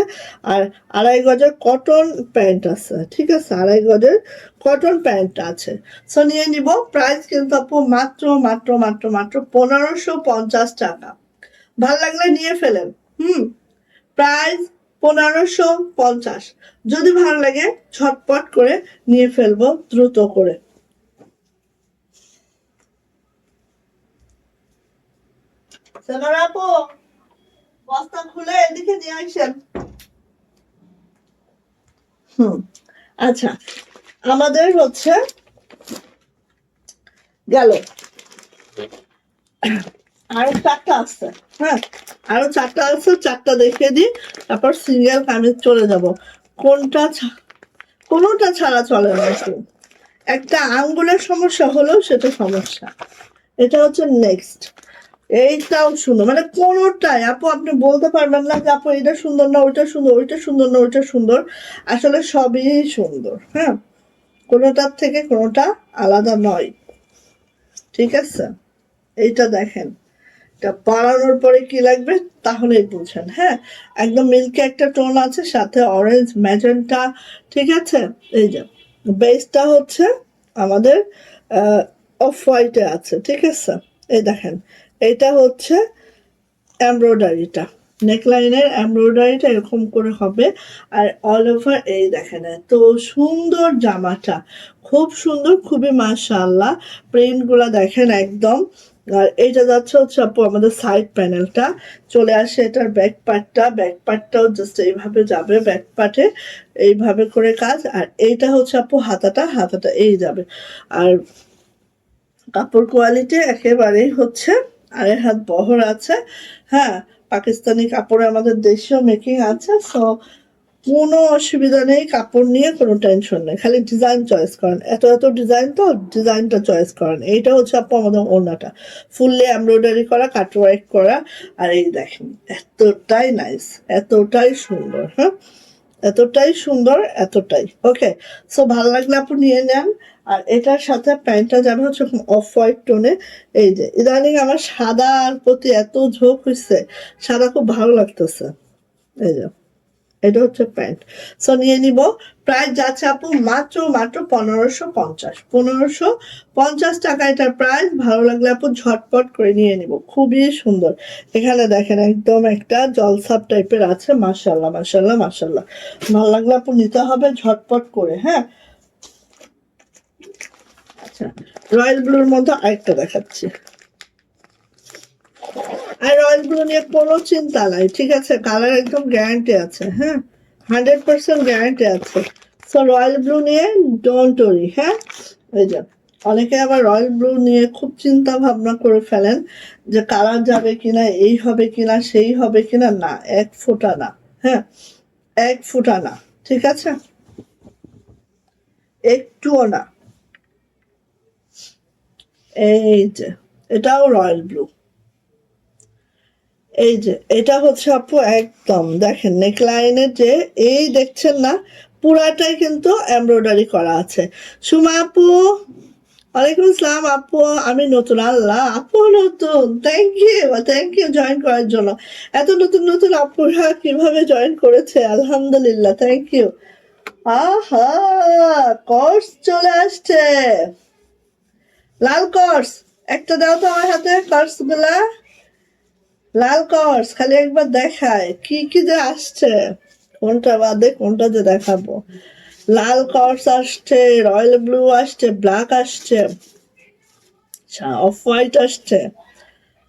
আর 2.5 গজের কটন প্যান্ট আছে, ঠিক আছে, 2.5 গজের কটন প্যান্ট আছে। সো নিয়ে নিব। প্রাইস কিন্তু আপু মাত্র মাত্র মাত্র মাত্র 1550 টাকা। ভাল লাগলে নিয়ে ফেলেন। প্রাইস 1550। যদি ভালো লাগে ঝটপট করে নিয়ে ফেলবো, দ্রুত করে। আপু বস্তা খুলে এদিকে নিয়ে আসেন। আচ্ছা, আমাদের হচ্ছে গেল, আরো 4টা আছে। হ্যাঁ, আরো 4টা আছে, 4টা দেখিয়ে দিই, তারপর সিরিয়াল কামিজ চলে যাব। কোনটা কোনোটা ছাড়া চলে না। একটা আঙ্গুলের সমস্যা হলেও সেটা সমস্যা। এটা হচ্ছে নেক্সট। এইটাও সুন্দর, মানে কোনোটাই আপু আপনি বলতে পারবেন না যে আপু এটা সুন্দর না ওইটা সুন্দর, ওইটা সুন্দর না ওইটা সুন্দর। আসলে সবই সুন্দর। হ্যাঁ, কোনোটার থেকে কোনোটা আলাদা নয়, ঠিক আছে। এইটা দেখেন, এটা বাড়ানোর পরে কি লাগবে তাহলেই বুঝেন। হ্যাঁ, একদম মিল্কি একটা টোন আছে, সাথে অরেঞ্জ ম্যাজেন্টা, ঠিক আছে। এই যে বেসটা হচ্ছে আমাদের অফ হোয়াইটে আছে, ঠিক আছে। এই দেখেন, এটা হচ্ছে এমব্রয়ডারিটা, নেকলাইনের এমব্রয়ডারিটা এরকম করে হবে। আর অল ওভার এই দেখেন এত সুন্দর জামাটা, খুব সুন্দর, খুবই মাশাআল্লাহ। প্রিন্টগুলা দেখেন একদম। আর এইটা যাচ্ছে হচ্ছে আপু আমাদের সাইড প্যানেলটা চলে আসে, এটার ব্যাক পার্টটা, ব্যাক পার্টটাও জাস্ট এইভাবে যাবে, ব্যাক পার্টে এইভাবে করে কাজ। আর এইটা হচ্ছে আপু হাতাটা, হাতাটা এই যাবে। আর কাপড় কোয়ালিটি একেবারেই হচ্ছে 2.5 হাত বহর আছে। হ্যাঁ, পাকিস্তানি কাপড়ে আমাদের দেশীয় মেকিং আছে। সো কোনো অসুবিধা নেই, কাপড় নিয়ে কোনো টেনশন নেই, খালি ডিজাইন চয়েস করেন। এত এত ডিজাইন, তো ডিজাইনটা চয়েস করেন। এইটা হচ্ছে আপু আমাদের ওড়নাটা, ফুললি এমব্রয়ডারি করা, কাটওয়ার্ক করা। আর এই দেখেন এতটাই নাইস, এতটাই সুন্দর। হ্যাঁ, এতটাই সুন্দর, এতটাই ওকে। সো ভালো লাগলে আপু নিয়ে নেন। আর এটার সাথে প্যান্টটা যাবে হচ্ছে অফ হোয়াইট টোনে। এই যে ইদানিং আমার সাদার প্রতি এত ঝোঁক হয়েছে, সাদা খুব ভালো লাগতেছে। এই যে এটা হচ্ছে প্যান্ট। সো নিয়ে নিব। প্রাইস যাচ্ছে আপু মাত্র মাত্র 1550, 1550 টাকা এটার প্রাইস। ভালো লাগলে আপু ঝটপট করে নিয়ে নিব, খুবই সুন্দর। এখানে দেখেন একদম একটা জলসাপ টাইপের আছে, মাশাল্লাহ মাশাল্লাহ মাশাল্লাহ। ভালো লাগলে আপু নিতে হবে ঝটপট করে। হ্যাঁ, আচ্ছা, রয়্যাল ব্লুর মধ্যে আরেকটা দেখাচ্ছি। আর রয়্যাল ব্লু নিয়ে কোনো চিন্তা নাই, ঠিক আছে, কালার একদম গ্যারান্টি আছে। হ্যাঁ, 100% গ্যারান্টি আছে। সো রয়্যাল ব্লু নিয়ে ডোন্ট ওরি। হ্যাঁ, এই যে অনেকে আবার রয়্যাল ব্লু নিয়ে খুব চিন্তা ভাবনা করে ফেলেন যে কালার যাবে কিনা, এই হবে কিনা, সেই হবে কিনা। না, এক ফোঁটা না। হ্যাঁ, এক ফোঁটা না, ঠিক আছে, একটুও না। এই যে এটাও রয়্যাল ব্লু। এই যে এটা হচ্ছে আপু একদম দেখেন নেকলাইনের যে এই দেখছেন না, পুরাটাই কিন্তু এমব্রয়ডারি করা আছে। সুমা আপু, ওয়ালাইকুম আসসালাম আপু। আমি নতুন, আল্লাহ আপু নতুন, থ্যাংক ইউ জয়েন করার জন্য। এত নতুন নতুন আপুরা কিভাবে জয়েন করেছে, আলহামদুলিল্লাহ, থ্যাংক ইউ। আহা, কোর্স চলে আসছে, লাল কোর্স একটা দাও তো আমার হাতে, কোর্স গুলা, লাল কর্স খালি একবার দেখায় কি কি যে আসছে, কোনটা বাদে কোনটা যে দেখাবো। লাল কর্স আসছে, রয়্যাল ব্লু আসছে, ব্ল্যাক আসছে, অফ হোয়াইট আসছে,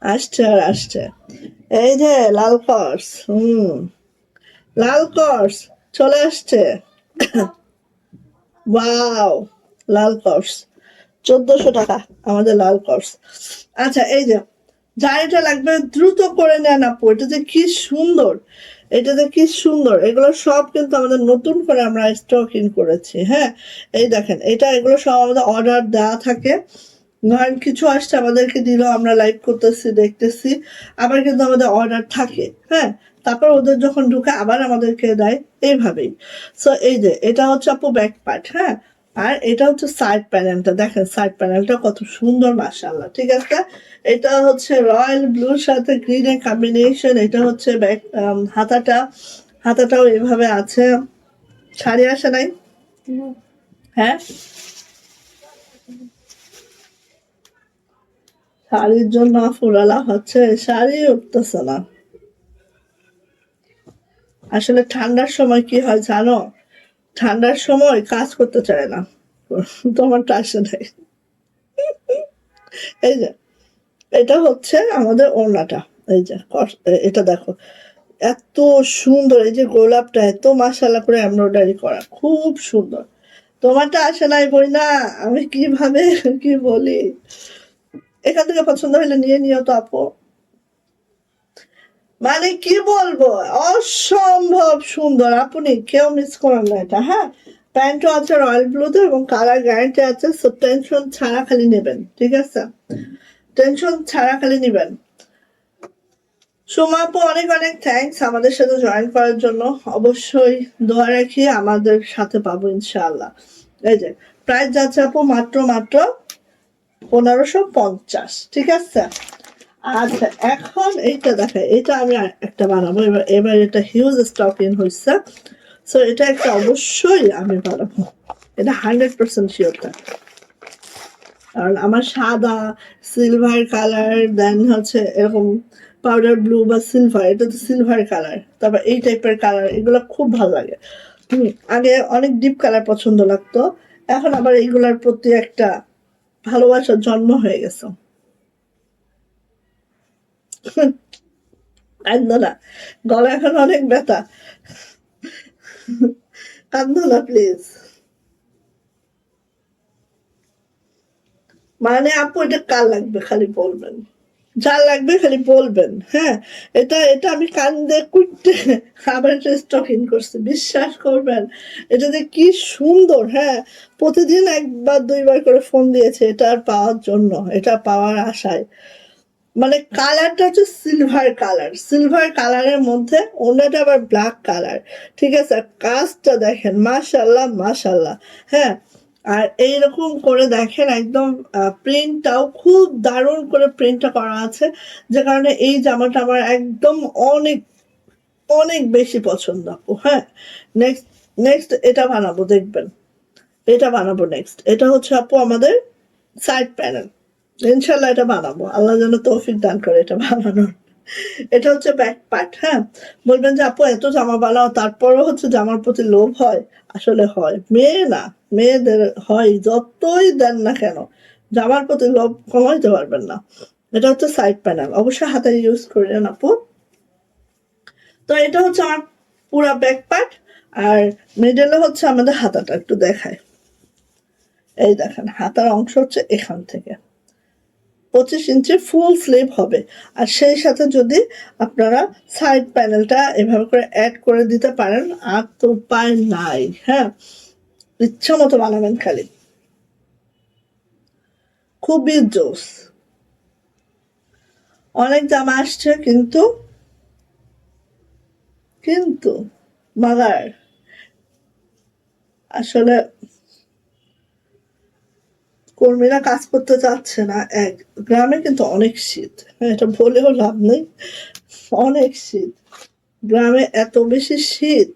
আসছে আর আসছে। এই যে লাল কর্স, লাল কর্স চলে আসছে। ওয়াও, লাল কর্স 1400 টাকা আমাদের লাল কর্স। আচ্ছা, এই যে যা এটা লাগবে দ্রুত করে নেন আপু, এটা যে কি সুন্দর, এটা যে কি সুন্দর। এগুলো সব কিন্তু আমাদের নতুন করে আমরা স্টক ইন করেছি। হ্যাঁ, এই দেখেন এটা, এগুলো সব আমাদের অর্ডার দেওয়া থাকে। ধরেন কিছু আসছে আমাদেরকে দিল, আমরা লাইভ করতেছি দেখতেছি, আবার কিন্তু আমাদের অর্ডার থাকে। হ্যাঁ, তারপর ওদের যখন ঢুকে আবার আমাদেরকে দেয়, এইভাবেই। সো এই যে এটা হচ্ছে আপু ব্যাক পার্ট। হ্যাঁ, আর এটা হচ্ছে সাইড প্যানেলটা, দেখেন সাইড প্যানেলটা কত সুন্দর মাশাআল্লাহ। ঠিক আছে, এটা হচ্ছে রয়্যাল ব্লুর সাথে গ্রিনের কম্বিনেশন। এটা হচ্ছে ব্যাক হাতাটা, হাতাটাও এভাবে আছে। শাড়ি আসে নাই? হ্যাঁ, শাড়ির জন্য ফুরালা হচ্ছে, শাড়ি উঠতেছে না। আসলে ঠান্ডার সময় কি হয় জানো, ঠান্ডার সময় কাজ করতে চায় না। তোমারটা আসে নাই। এই যে এটা হচ্ছে আমাদের ওড়নাটা, এই যে এটা দেখো এত সুন্দর, এই যে গোলাপটা এত মাশাআল্লাহ করে এমব্রয়ডারি করা, খুব সুন্দর। তোমারটা আসে নাই বই না, আমি কিভাবে কি বলি। এখান থেকে পছন্দ হলে নিয়ে নিও তো আপু। মানে কি বলবো, অসম্ভব সুন্দর, আপনি কেউ মিস করেন না এটা। হ্যাঁ, প্যান্টও আছে রয়্যাল ব্লুতে এবং কালার গ্যারান্টি আছে। সো টেনশন ছাড়া খালি নেবেন, ঠিক আছে, টেনশন ছাড়া খালি নেবেন। সোমা আপু অনেক অনেক থ্যাঙ্কস আমাদের সাথে জয়েন করার জন্য। অবশ্যই দোয়া রাখি আমাদের সাথে পাবো ইনশাআল্লাহ। এই যে প্রাইস যাচ্ছে আপু মাত্র মাত্র 1550, ঠিক আছে। আচ্ছা, এখন এইটা দেখে, এটা আমি একটা বানাবো এবার। এবার এটা হিউজ স্টক ইন হয়েছে, সো এটা একটা অবশ্যই আমি বানাবো, এটা 100% শিওর। কারণ আমার সাদা, সিলভার কালার, দেন হচ্ছে এরকম পাউডার ব্লু বা সিলভার, এটা তো সিলভার কালার, তারপর এই টাইপের কালার, এগুলো খুব ভালো লাগে। আগে অনেক ডিপ কালার পছন্দ লাগতো, এখন আবার এইগুলার প্রতি একটা ভালোবাসার জন্ম হয়ে গেছে। কান্দো না, গলা এখন অনেক ব্যথা, কান্দো না প্লিজ। মানে আপু এটা কার লাগবে খালি বলবেন, যার লাগবে খালি বলবেন। হ্যাঁ, এটা এটা আমি কান্দে কুটতে আবার এটা স্টক ইন করছি, বিশ্বাস করবেন। এটা যে কি সুন্দর, হ্যাঁ, প্রতিদিন একবার দুইবার করে ফোন দিয়েছে এটা পাওয়ার জন্য, এটা পাওয়ার আশায়। মানে কালারটা হচ্ছে সিলভার কালার, সিলভার কালারের মধ্যে ওনাটা আবার ব্ল্যাক কালার, ঠিক আছে। কাজটা দেখেন মাশাল্লাহ মাশাল্লাহ। হ্যাঁ, আর এইরকম করে দেখেন একদম প্রিন্টটাও খুব দারুণ করে প্রিন্টটা করা আছে, যে কারণে এই জামাটা আমার একদম অনেক অনেক বেশি পছন্দ আপু। হ্যাঁ, নেক্সট নেক্সট এটা বানাবো দেখবেন, এটা বানাবো নেক্সট। এটা হচ্ছে আপু আমাদের সাইড প্যানেল, ইনশাল্লাহ এটা বানাবো, আল্লাহ যেন তৌফিক দান করে এটা বানানোর। এটা হচ্ছে ব্যাক পার্ট। হ্যাঁ, বলবেন যে আপু এত জামা বানাও তারপরও হচ্ছে জামার প্রতি লোভ হয়, আসলে হয়, মেয়ে না, মেয়েদের হয়, যতই দেন না কেন জামার প্রতি লোভ কমাইতে পারবেন না। এটা হচ্ছে সাইড প্যানেল, অবশ্যই হাতে ইউজ করেন আপু। তো এটা হচ্ছে আমার পুরা ব্যাক পার্ট, আর মিডলে হচ্ছে আমাদের হাতাটা, একটু দেখায়। এই দেখেন হাতার অংশ হচ্ছে এখান থেকে 25 ইঞ্চি ফুল স্লিভ হবে। আর সেই সাথে যদি আপনারা সাইড প্যানেলটা এভাবে করে অ্যাড করে দিতে পারেন, আর তো উপায় নাই। হ্যাঁ, ইচ্ছা মতো বানাবেন খালি, খুবই জোস। অনেক জামা আসছে কিন্তু কিন্তু মাগার আসলে কর্মীরা কাজ করতে চাচ্ছে না। এক গ্রামে কিন্তু অনেক শীত, হ্যাঁ, এটা বলেও লাভ নেই, অনেক শীত গ্রামে, এত বেশি শীত,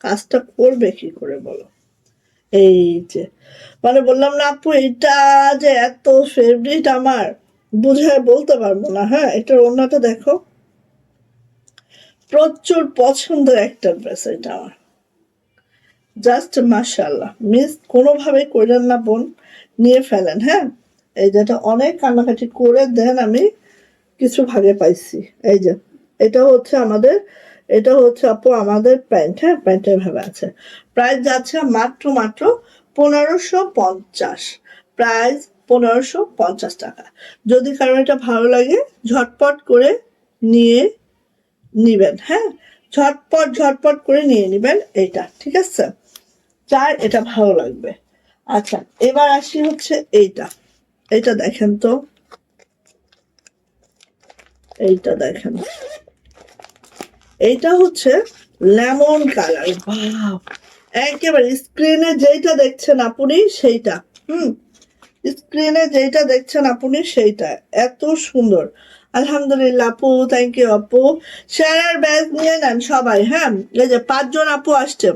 কাজটা করবে কি করে বলো। এই যে মানে বললাম না আপু, এটা যে এত ফেভারিট আমার, বুঝায় বলতে পারবো না। হ্যাঁ, এটার ওড়নাটা দেখো, প্রচুর পছন্দের একটা ড্রেস এটা আমার, জাস্ট মাশাআল্লাহ, মিস কোনোভাবে কইলেন না বোন, নিয়ে ফেলেন। হ্যাঁ, এই যেটা অনেক কান্নাকাটি করে দেন, আমি কিছু ভাগে পাইছি। এই যে এটা হচ্ছে আমাদের, এটা হচ্ছে আপু আমাদের প্যান্ট। হ্যাঁ, প্যান্ট এভাবে আছে। প্রাইস যাচ্ছে মাত্র মাত্র 1550, প্রাইস 1550 টাকা। যদি কারো এটা ভালো লাগে ঝটপট করে নিয়ে নিবেন। হ্যাঁ, ঝটপট ঝটপট করে নিয়ে নিবেন এইটা, ঠিক আছে, যার এটা ভালো লাগবে। আচ্ছা, এবার আসি হচ্ছে এইটা, এইটা দেখেন তো, এইটা দেখেন, এইটা হচ্ছে লেমন কালার। বাহ, একেবারে স্ক্রিনে যেইটা দেখছেন আপনি সেইটা। হুম, স্ক্রিনে যেইটা দেখছেন আপনি সেইটা। এত সুন্দর। আলহামদুলিল্লাহ আপু, থ্যাংক ইউ আপু। শেয়ার ব্যাগ নিয়ে নেন সবাই। হ্যাঁ, এই যে 5 জন আপু আসছে,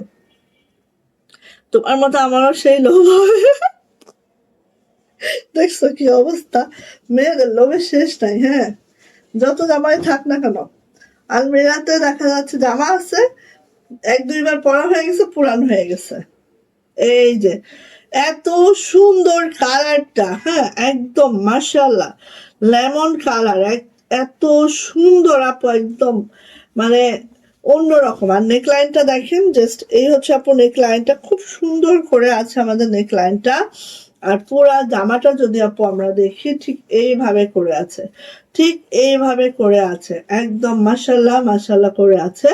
তোমার মতো আমারও সেই লোভ হবে। দেখছো কি অবস্থা, মেয়েদের লোভের শেষ নাই। হ্যাঁ, যত জামাই থাক না কেন, আলমিরাতে দেখা যাচ্ছে জামা আছে, 1-2 বার পরা হয়ে গেছে, পুরান হয়ে গেছে। এই যে এত সুন্দর কালারটা, হ্যাঁ একদম মাশাআল্লাহ, লেমন কালার, এত সুন্দর আপু, একদম মানে অন্যরকম। আর নেকলাইনটা দেখেন, জাস্ট এই হচ্ছে আপু নেকলাইনটা, খুব সুন্দর করে আছে আমাদের নেকলাইনটা। আর পুরা জামাটা যদি আপু আমরা দেখি, ঠিক এইভাবে করে আছে, ঠিক এইভাবে করে আছে, একদম মাশাআল্লাহ মাশাআল্লাহ করে আছে।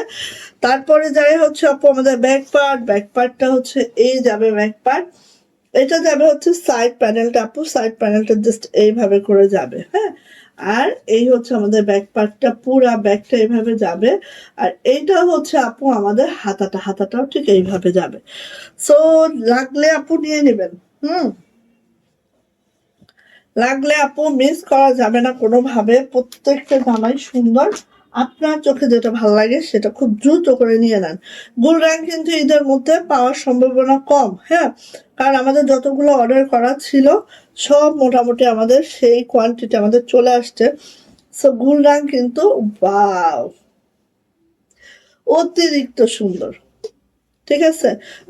তারপরে যাই হচ্ছে আপু আমাদের ব্যাক পার্ট, ব্যাক পার্টটা হচ্ছে এই যাবে ব্যাক পার্ট, এটা যাবে হচ্ছে সাইড প্যানেলটা আপু, সাইড প্যানেলটা জাস্ট এইভাবে করে যাবে। হ্যাঁ, আর এই হচ্ছে আমাদের ব্যাক পার্টটা, পুরা ব্যাকটা এইভাবে যাবে। আর এইটা হচ্ছে আপু আমাদের হাতাটা, হাতাটাও ঠিক এইভাবে যাবে। সো লাগলে আপু নিয়ে নেবেন। হুম, লাগলে আপু মিস করা যাবে না কোনোভাবে, প্রত্যেকটা জামাই সুন্দর। আপনার চোখে যেটা ভালো লাগে সেটা খুব দ্রুত করে নিয়ে নেন। গুলরাং কিন্তু ঈদের মধ্যে পাওয়ার সম্ভাবনা কম। হ্যাঁ, কারণ আমাদের যতগুলো অর্ডার করা ছিল সব মোটামুটি আমাদের সেই কোয়ান্টিটি আমাদের চলে আসছে। সো গুলরাং কিন্তু ওয়াও, অতিরিক্ত সুন্দর। ঠিক আছে,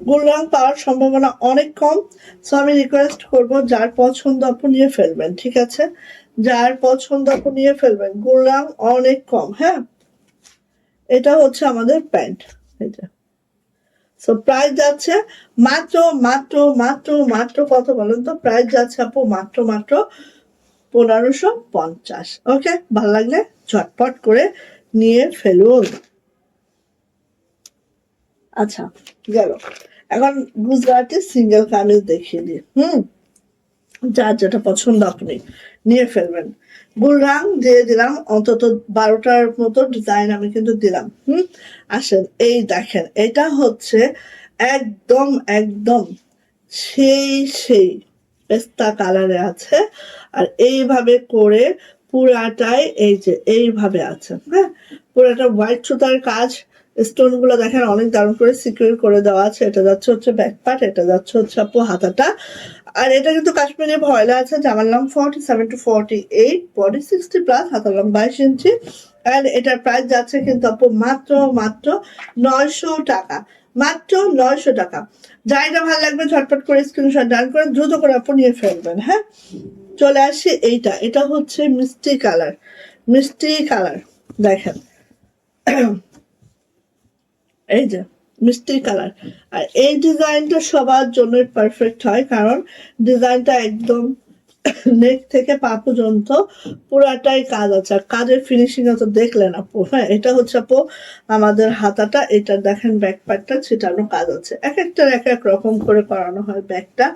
গুলরাং পাওয়ার সম্ভাবনা অনেক কম। সো আমি রিকোয়েস্ট করব, যার পছন্দ আপু নিয়ে ফেলবেন। ঠিক আছে, যার পছন্দ আপু নিয়ে ফেলবেন, গুলরাং অনেক কম। হ্যাঁ, এটা হচ্ছে আমাদের প্যান্ট, এটা। সো প্রাইস যাচ্ছে মাত্র মাত্র মাত্র মাত্র কত বলেন তো? প্রাইস যাচ্ছে আপু মাত্র মাত্র 1550। ওকে, ভালো লাগলে ঝটপট করে নিয়ে ফেলুন। আচ্ছা, গেল। এখন গুজরাটি সিঙ্গেল কামিজ দেখিয়ে দিই। যার যেটা পছন্দ আপনি নিয়ে ফেলবেন। গুলরাং দিয়ে দিলাম অন্তত 12টার মতো ডিজাইন আমি কিন্তু দিলাম। আসেন, এই দেখেন, এটা হচ্ছে একদম একদম সেই সেই পেস্তা কালারে আছে। আর এইভাবে করে পুরাটাই এই যে এইভাবে আছে। হ্যাঁ, পুরাটা হোয়াইট সুতার কাজ, স্টোন গুলো দেখেন অনেক দারুণ করে সিকিউর করে দেওয়া আছে। এটা যাচ্ছে হচ্ছে ব্যাক পার্ট, এটা যাচ্ছে হচ্ছে আপু হাতাটা। আর এটা কিন্তু কাশ্মীরি ভয়লা আছে। জামার লং 47 to 48, বডি 60+, হাতার লং 22 ইঞ্চি। অ্যান্ড এটার প্রাইস যাচ্ছে কিন্তু আপু মাত্র মাত্র 900 টাকা, মাত্র 900 টাকা। যাইটা ভালো লাগবে ঝটপট করে স্ক্রিনশট ডান করে দ্রুত করে আপু নিয়ে ফেলবেন। হ্যাঁ, চলে আসি এইটা, এটা হচ্ছে মিষ্টি কালার, মিষ্টি কালার দেখেন, এই যে মিষ্টি কালার। আর এই ডিজাইনটা সবার জন্য পারফেক্ট হয়, কারণ ডিজাইনটা একদম নেক থেকে পা পর্যন্ত পুরাটাই কাজ আছে। আর কাজের ফিনিশিং তো দেখলেন আপু। হ্যাঁ, এটা হচ্ছে আপু আমাদের হাতাটা, এটা দেখেন ব্যাক পার্টটা ছিটানো কাজ আছে, এক একটার এক এক রকম করে করানো হয় ব্যাকটা।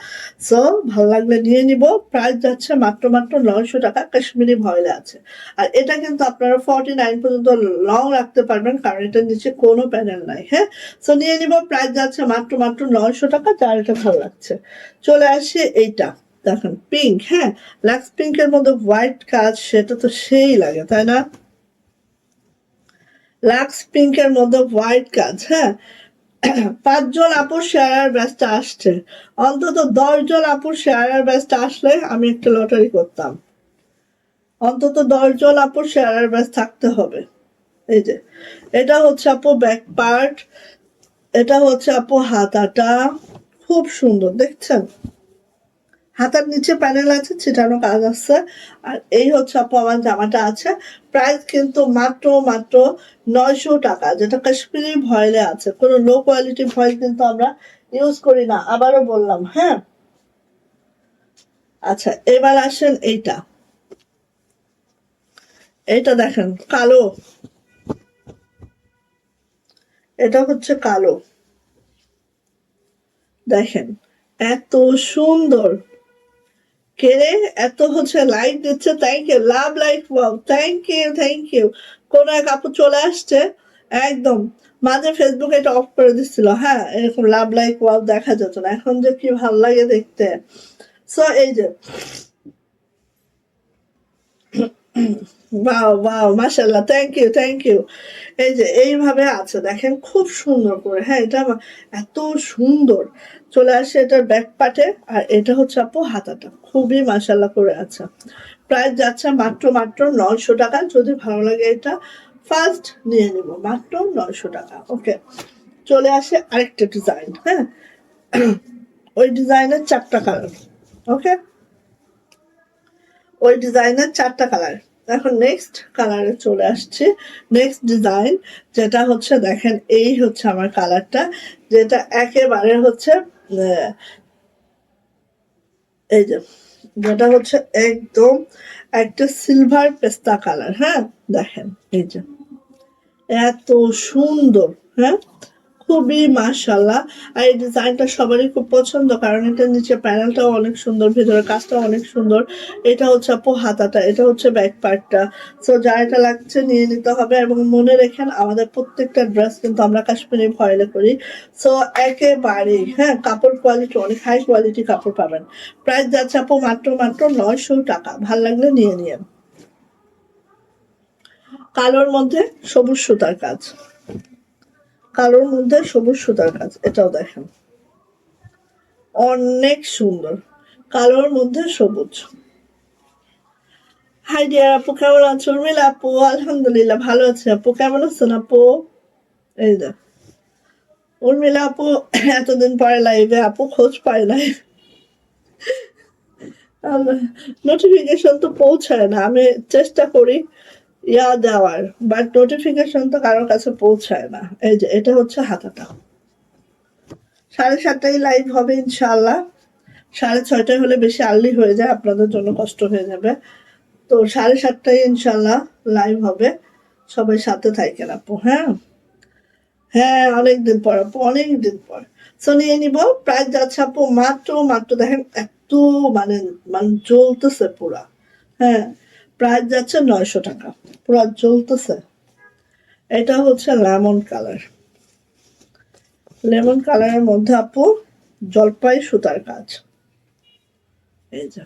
সো ভালো লাগলে নিয়ে নিব। প্রাইস যাচ্ছে মাত্র মাত্র 900 টাকা, কাশ্মীরি ভয়েলে আছে। আর এটা কিন্তু আপনারা 49 পর্যন্ত লং রাখতে পারবেন, কারণ এটার নিচে কোনো প্যানেল নাই। হ্যাঁ, সো নিয়ে নিব। প্রাইস যাচ্ছে মাত্র মাত্র 900 টাকা, যার এটা ভালো লাগছে। চলে আসি এইটা, দেখেন পিঙ্ক। হ্যাঁ, লাক্স পিঙ্কের মধ্যে হোয়াইট কাজ, সেটা তো সেই লাগে তাই না? লাক্স পিঙ্কের মধ্যে হোয়াইট কাজ। হ্যাঁ, 5 জন আপুর শেয়ার ব্যাচটা আসছে, অন্তত 10 জন আপুর শেয়ার ব্যাচটা আসলে আমি একটা লটারি করতাম। অন্তত 10 জন আপুর শেয়ার ব্যাচ থাকতে হবে। এই যে এটা হচ্ছে আপু ব্যাক পার্ট, এটা হচ্ছে আপু হাতাটা, খুব সুন্দর দেখছেন। হাতার নিচে প্যানেল আছে, ছিটানো কাজ আছে। আর এই হচ্ছে আপু আমার জামাটা আছে। প্রাইস কিন্তু মাত্র মাত্র 900 টাকা, যেটা কাশ্মীরি ভয়েলে আছে। কোনো লো কোয়ালিটি ভয়েল কিন্তু আমরা ইউজ করি না, আবারও বললাম। হ্যাঁ, আচ্ছা এবার আসেন এইটা, এইটা দেখেন কালো, এটা হচ্ছে কালো, দেখেন এত সুন্দর। কে রে, এত হচ্ছে লাইক দিচ্ছে, thank you, love like, wow, thank you thank you. কোন এক আপু চলে আসছে, একদম মাঝে ফেসবুকে এটা অফ করে দিচ্ছিল, হ্যাঁ, এরকম লাভ লাইক ওয়াও দেখা যেত না, এখন যে কি ভালো লাগে দেখতে। সো এই যে বাও বাও, মাশাল্লাহ, থ্যাংক ইউ। এই যে এইভাবে আছে দেখেন, খুব সুন্দর করে, হ্যাঁ, এটা এত সুন্দর চলে আসে এটার ব্যাক পার্টে। আর এটা হচ্ছে আপু হাতাটা, খুবই মাশাল্লাহ করে আছে। প্রাইস যাচ্ছে মাত্র মাত্র 900 টাকা। যদি ভালো লাগে এটা ফার্স্ট নিয়ে নিব, মাত্র 900 টাকা। ওকে, চলে আসে আরেকটা ডিজাইন, হ্যাঁ, ওই ডিজাইনের 4টা কালার। ওকে, ওই ডিজাইনের 4টা কালার। এখন নেক্সট কালারে চলে আসছে, নেক্সট ডিজাইন, যেটা হচ্ছে দেখেন, এই হচ্ছে আমার কালারটা, যেটা একেবারে হচ্ছে এই যে, যেটা হচ্ছে একদম একটা সিলভার পেস্তা কালার, হ্যাঁ, দেখেন এই যে এত সুন্দর, হ্যাঁ, খুবই মাশাল্লাহ। আর এই ডিজাইনটা সবারই খুব পছন্দ, কারণ এটা নিচে প্যানেলটাও অনেক সুন্দর, ভেতরে কাজটাও অনেক সুন্দর। এটা হচ্ছে আপু হাতাটা, এটা হচ্ছে ব্যাক পার্টটা। সো যার এটা লাগছে নিয়ে নিতে হবে। এবং মনে রেখেন, আমাদের প্রত্যেকটা ড্রেস কিন্তু আমরা কাশ্মীরি ভয়েলে করি। সো একেবারেই, হ্যাঁ, কাপড় কোয়ালিটি অনেক হাই কোয়ালিটি কাপড় পাবেন। প্রাইস যাচ্ছে আপু মাত্র মাত্র 900 টাকা। ভাল লাগলে নিয়ে নিন। কালোর মধ্যে সবুজ সুতার কাজ, কালোর মধ্যে সবুজ সুতার কাজ, এটাও দেখেন অনেক সুন্দর, কালোর মধ্যে সবুজ। হাই ডিয়ার আপু, কেমন আছো? উর্মিলা আপু, আলহামদুলিল্লাহ ভালো আছে আপু, কেমন আছেন আপু? এই যে উর্মিলা আপু এতদিন পরে লাইভে, আপু খোঁজ পায় নাই, নোটিফিকেশন তো পৌঁছায় না। আমি চেষ্টা করি ইয়া দেওয়ার, বাট নোটিফিকেশন তো কারোর কাছে পৌঁছায় না। এই যে এটা হচ্ছে হাতাটা, 7:30টায় লাইভ হবে ইনশাল্লাহ। 6:30টায় হলে বেশি আর্লি হয়ে যায়, আপনাদের জন্য কষ্ট হয়ে যাবে। তো 7:30টায় ইনশাল্লাহ লাইভ হবে, সবাই সাথে থাকেন আপু। হ্যাঁ হ্যাঁ, অনেকদিন পর আপু, অনেকদিন পর। সো নিয়ে নিব। প্রাইস যাচ্ছে আপু মাত্র মাত্র, দেখেন এত মানে মানে জ্বলতেছে পুরা, হ্যাঁ, প্রাইস যাচ্ছে 900 টাকা, পুরা জ্বলতেছে। এটা হচ্ছে লেমন কালার, লেমন কালারের মধ্যে আপু জলপাই সুতার কাজ, এই যে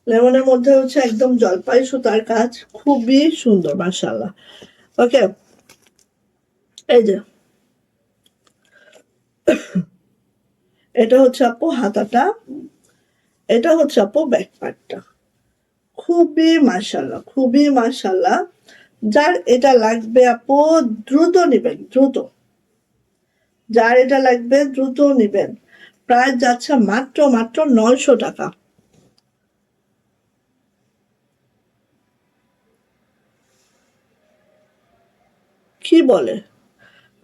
লেমনের মধ্যে হচ্ছে একদম জলপাই সুতার কাজ, খুবই সুন্দর মাশাআল্লাহ। ওকে, এই যে এটা হচ্ছে আপু হাতাটা, এটা হচ্ছে আপু ব্যাক পার্টটা, খুবই মাশাআল্লাহ, খুবই মাশাআল্লাহ। যার এটা লাগবে আপু দ্রুত নিবেন, দ্রুত, যার এটা লাগবে দ্রুত নিবেন। প্রাইস যাচ্ছে মাত্র মাত্র 900 টাকা। কি বলে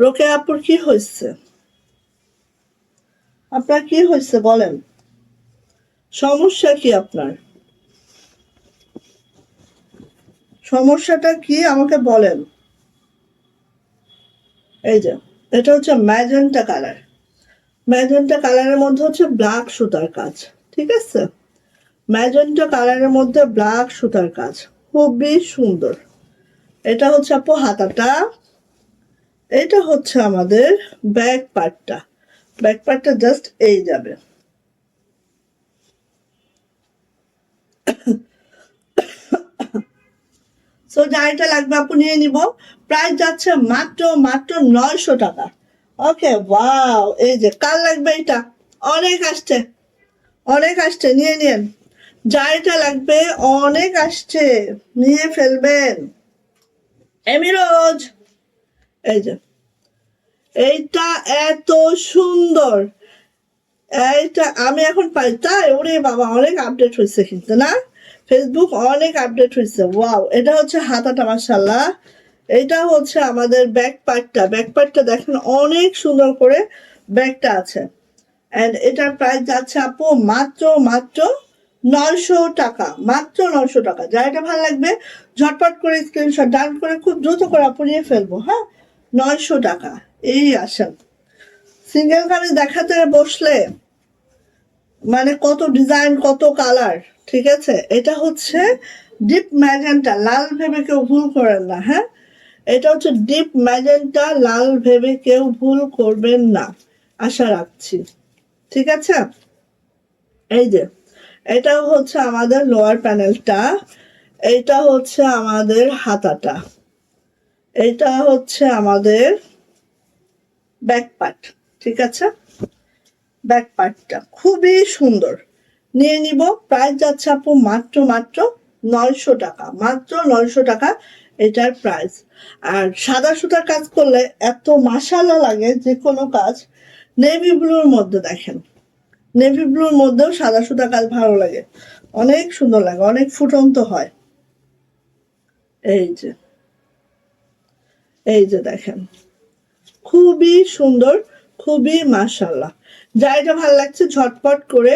রোকে আপুর, কি হয়েছে আপনার, কি হয়েছে বলেন, সমস্যা কি আপনার, সমস্যাটা কি আমাকে বলেন। এই যে এটা হচ্ছে ম্যাজেন্টা কালার, ম্যাজেন্টা কালারের মধ্যে হচ্ছে ব্ল্যাক সুতার কাজ, ঠিক আছে, ম্যাজেন্টা কালারের মধ্যে ব্ল্যাক সুতার কাজ, খুবই সুন্দর। এটা হচ্ছে আপু হাতাটা, এটা হচ্ছে আমাদের ব্যাক পার্টটা, ব্যাক পার্টটা জাস্ট এই যাবে। সো যাইটা লাগবে আপু নিয়ে নিব। প্রাইস যাচ্ছে মাত্র মাত্র 900 টাকা। ওকে, ওয়াও, এই যে কার লাগবে এটা, অনেক আসছে, অনেক আসছে, নিয়ে নিন। যাইটা লাগবে অনেক আসছে, নিয়ে ফেলবেন। এমিরোজ, এই যে এইটা এত সুন্দর, এইটা আমি এখন পাই, তাই ওরে বাবা, অনেক আপডেট হয়েছে কিন্তু না, ফেসবুক অনেক আপডেট হয়েছে। ওয়াও, এটা হচ্ছে হাতাটা মাশাআল্লাহ, এটা হচ্ছে আমাদের ব্যাক পার্টটা, ব্যাক পার্টটা দেখেন অনেক সুন্দর করে ব্যাকটা আছে। এন্ড এটার প্রাইস যাচ্ছে আপু মাত্র মাত্র 900 টাকা, মাত্র 900 টাকা। যা এটা ভালো লাগবে ঝটপট করে স্ক্রিনশট ডান করে খুব দ্রুত করে আপু নিয়ে ফেলবো, হ্যাঁ, 900 টাকা। এই আসেন, সিঙ্গেল গাড়ি দেখাতে বসলে মানে কত ডিজাইন, কত কালার। ঠিক আছে, এটা হচ্ছে ডিপ ম্যাজেন্টা, লাল ভেবে কেউ ভুল করেন না। হ্যাঁ, এটা হচ্ছে ডিপ ম্যাজেন্টা, লাল ভেবে কেউ ভুল করবেন না, আশা রাখছি। ঠিক আছে, এই যে এটা হচ্ছে আমাদের লোয়ার প্যানেলটা, এইটা হচ্ছে আমাদের হাতাটা, এটা হচ্ছে আমাদের ব্যাক পার্ট। ঠিক আছে, ব্যাক পার্টটা খুবই সুন্দর। নিয়ে নিব, প্রাইস যাচ্ছে আপু মাত্র মাত্র 900 টাকা, মাত্র 900 টাকা এটার প্রাইস। আর সাদা সুতার কাজ করলে এত মাশাআল্লাহ লাগে যে কোনো কাজ। নেভি ব্লুর মধ্যে দেখেন, নেভি ব্লুর মধ্যেও সাদা সুতা কাজ ভালো লাগে, অনেক সুন্দর লাগে, অনেক ফুটন্ত হয়। এই যে, এই যে দেখেন, খুবই সুন্দর, খুবই মাশাআল্লাহ। যা এটা ভালো লাগছে ঝটপট করে